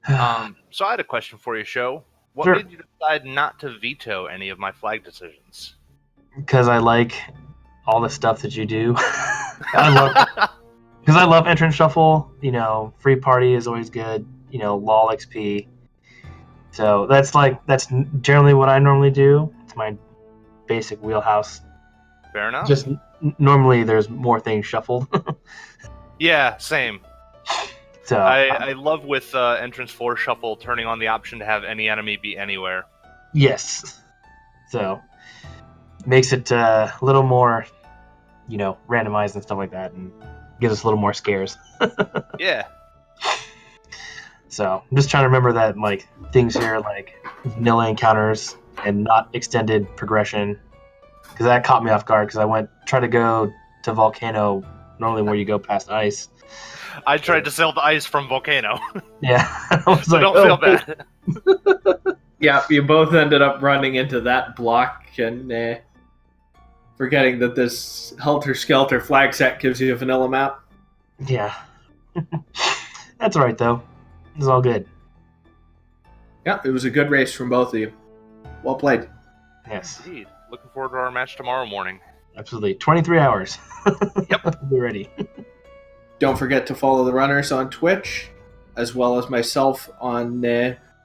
So I had a question for you, Show. What Sure. made you decide not to veto any of my flag decisions? Because I like all the stuff that you do. Because I love entrance shuffle. Free party is always good. LOL XP. So that's generally what I normally do. It's my basic wheelhouse. Fair enough. Just normally there's more things shuffled. Yeah, same. So I love with entrance 4 shuffle turning on the option to have any enemy be anywhere. yes. So makes it a little more, randomized and stuff like that, and gives us a little more scares. Yeah. So I'm just trying to remember that things here like vanilla encounters and not extended progression, because that caught me off guard because I tried to go to Volcano normally where you go past ice. I tried to sail the ice from Volcano. Yeah. I was So don't feel bad. Yeah, you both ended up running into that block and forgetting that this Helter Skelter flag set gives you a vanilla map. Yeah. That's all right though. It's all good. Yeah, it was a good race from both of you. Well played. Yes. Indeed. Looking forward to our match tomorrow morning. Absolutely. 23 hours. Yep. Be ready. Don't forget to follow the runners on Twitch, as well as myself on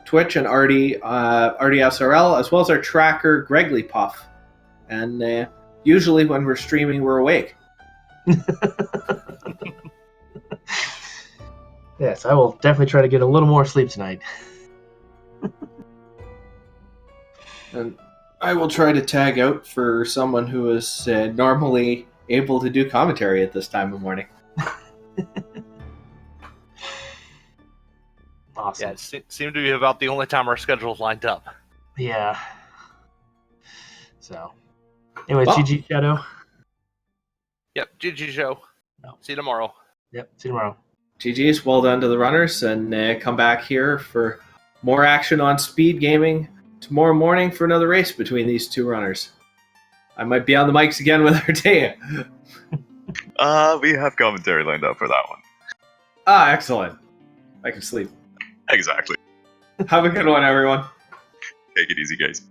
Twitch and Artie SRL, as well as our tracker Gregly Puff. And usually when we're streaming, we're awake. Yes, I will definitely try to get a little more sleep tonight. And I will try to tag out for someone who is normally able to do commentary at this time of morning. Awesome. Yeah, it seemed to be about the only time our schedules lined up. Yeah. So, anyways, Well. GG Shadow. Yep, GG Show. No. See you tomorrow. Yep. See you tomorrow. GG's, well done to the runners, and come back here for more action on speed gaming tomorrow morning for another race between these two runners. I might be on the mics again with Ardea. We have commentary lined up for that one. Ah, excellent. I can sleep. Exactly. Have a good one, everyone. Take it easy, guys.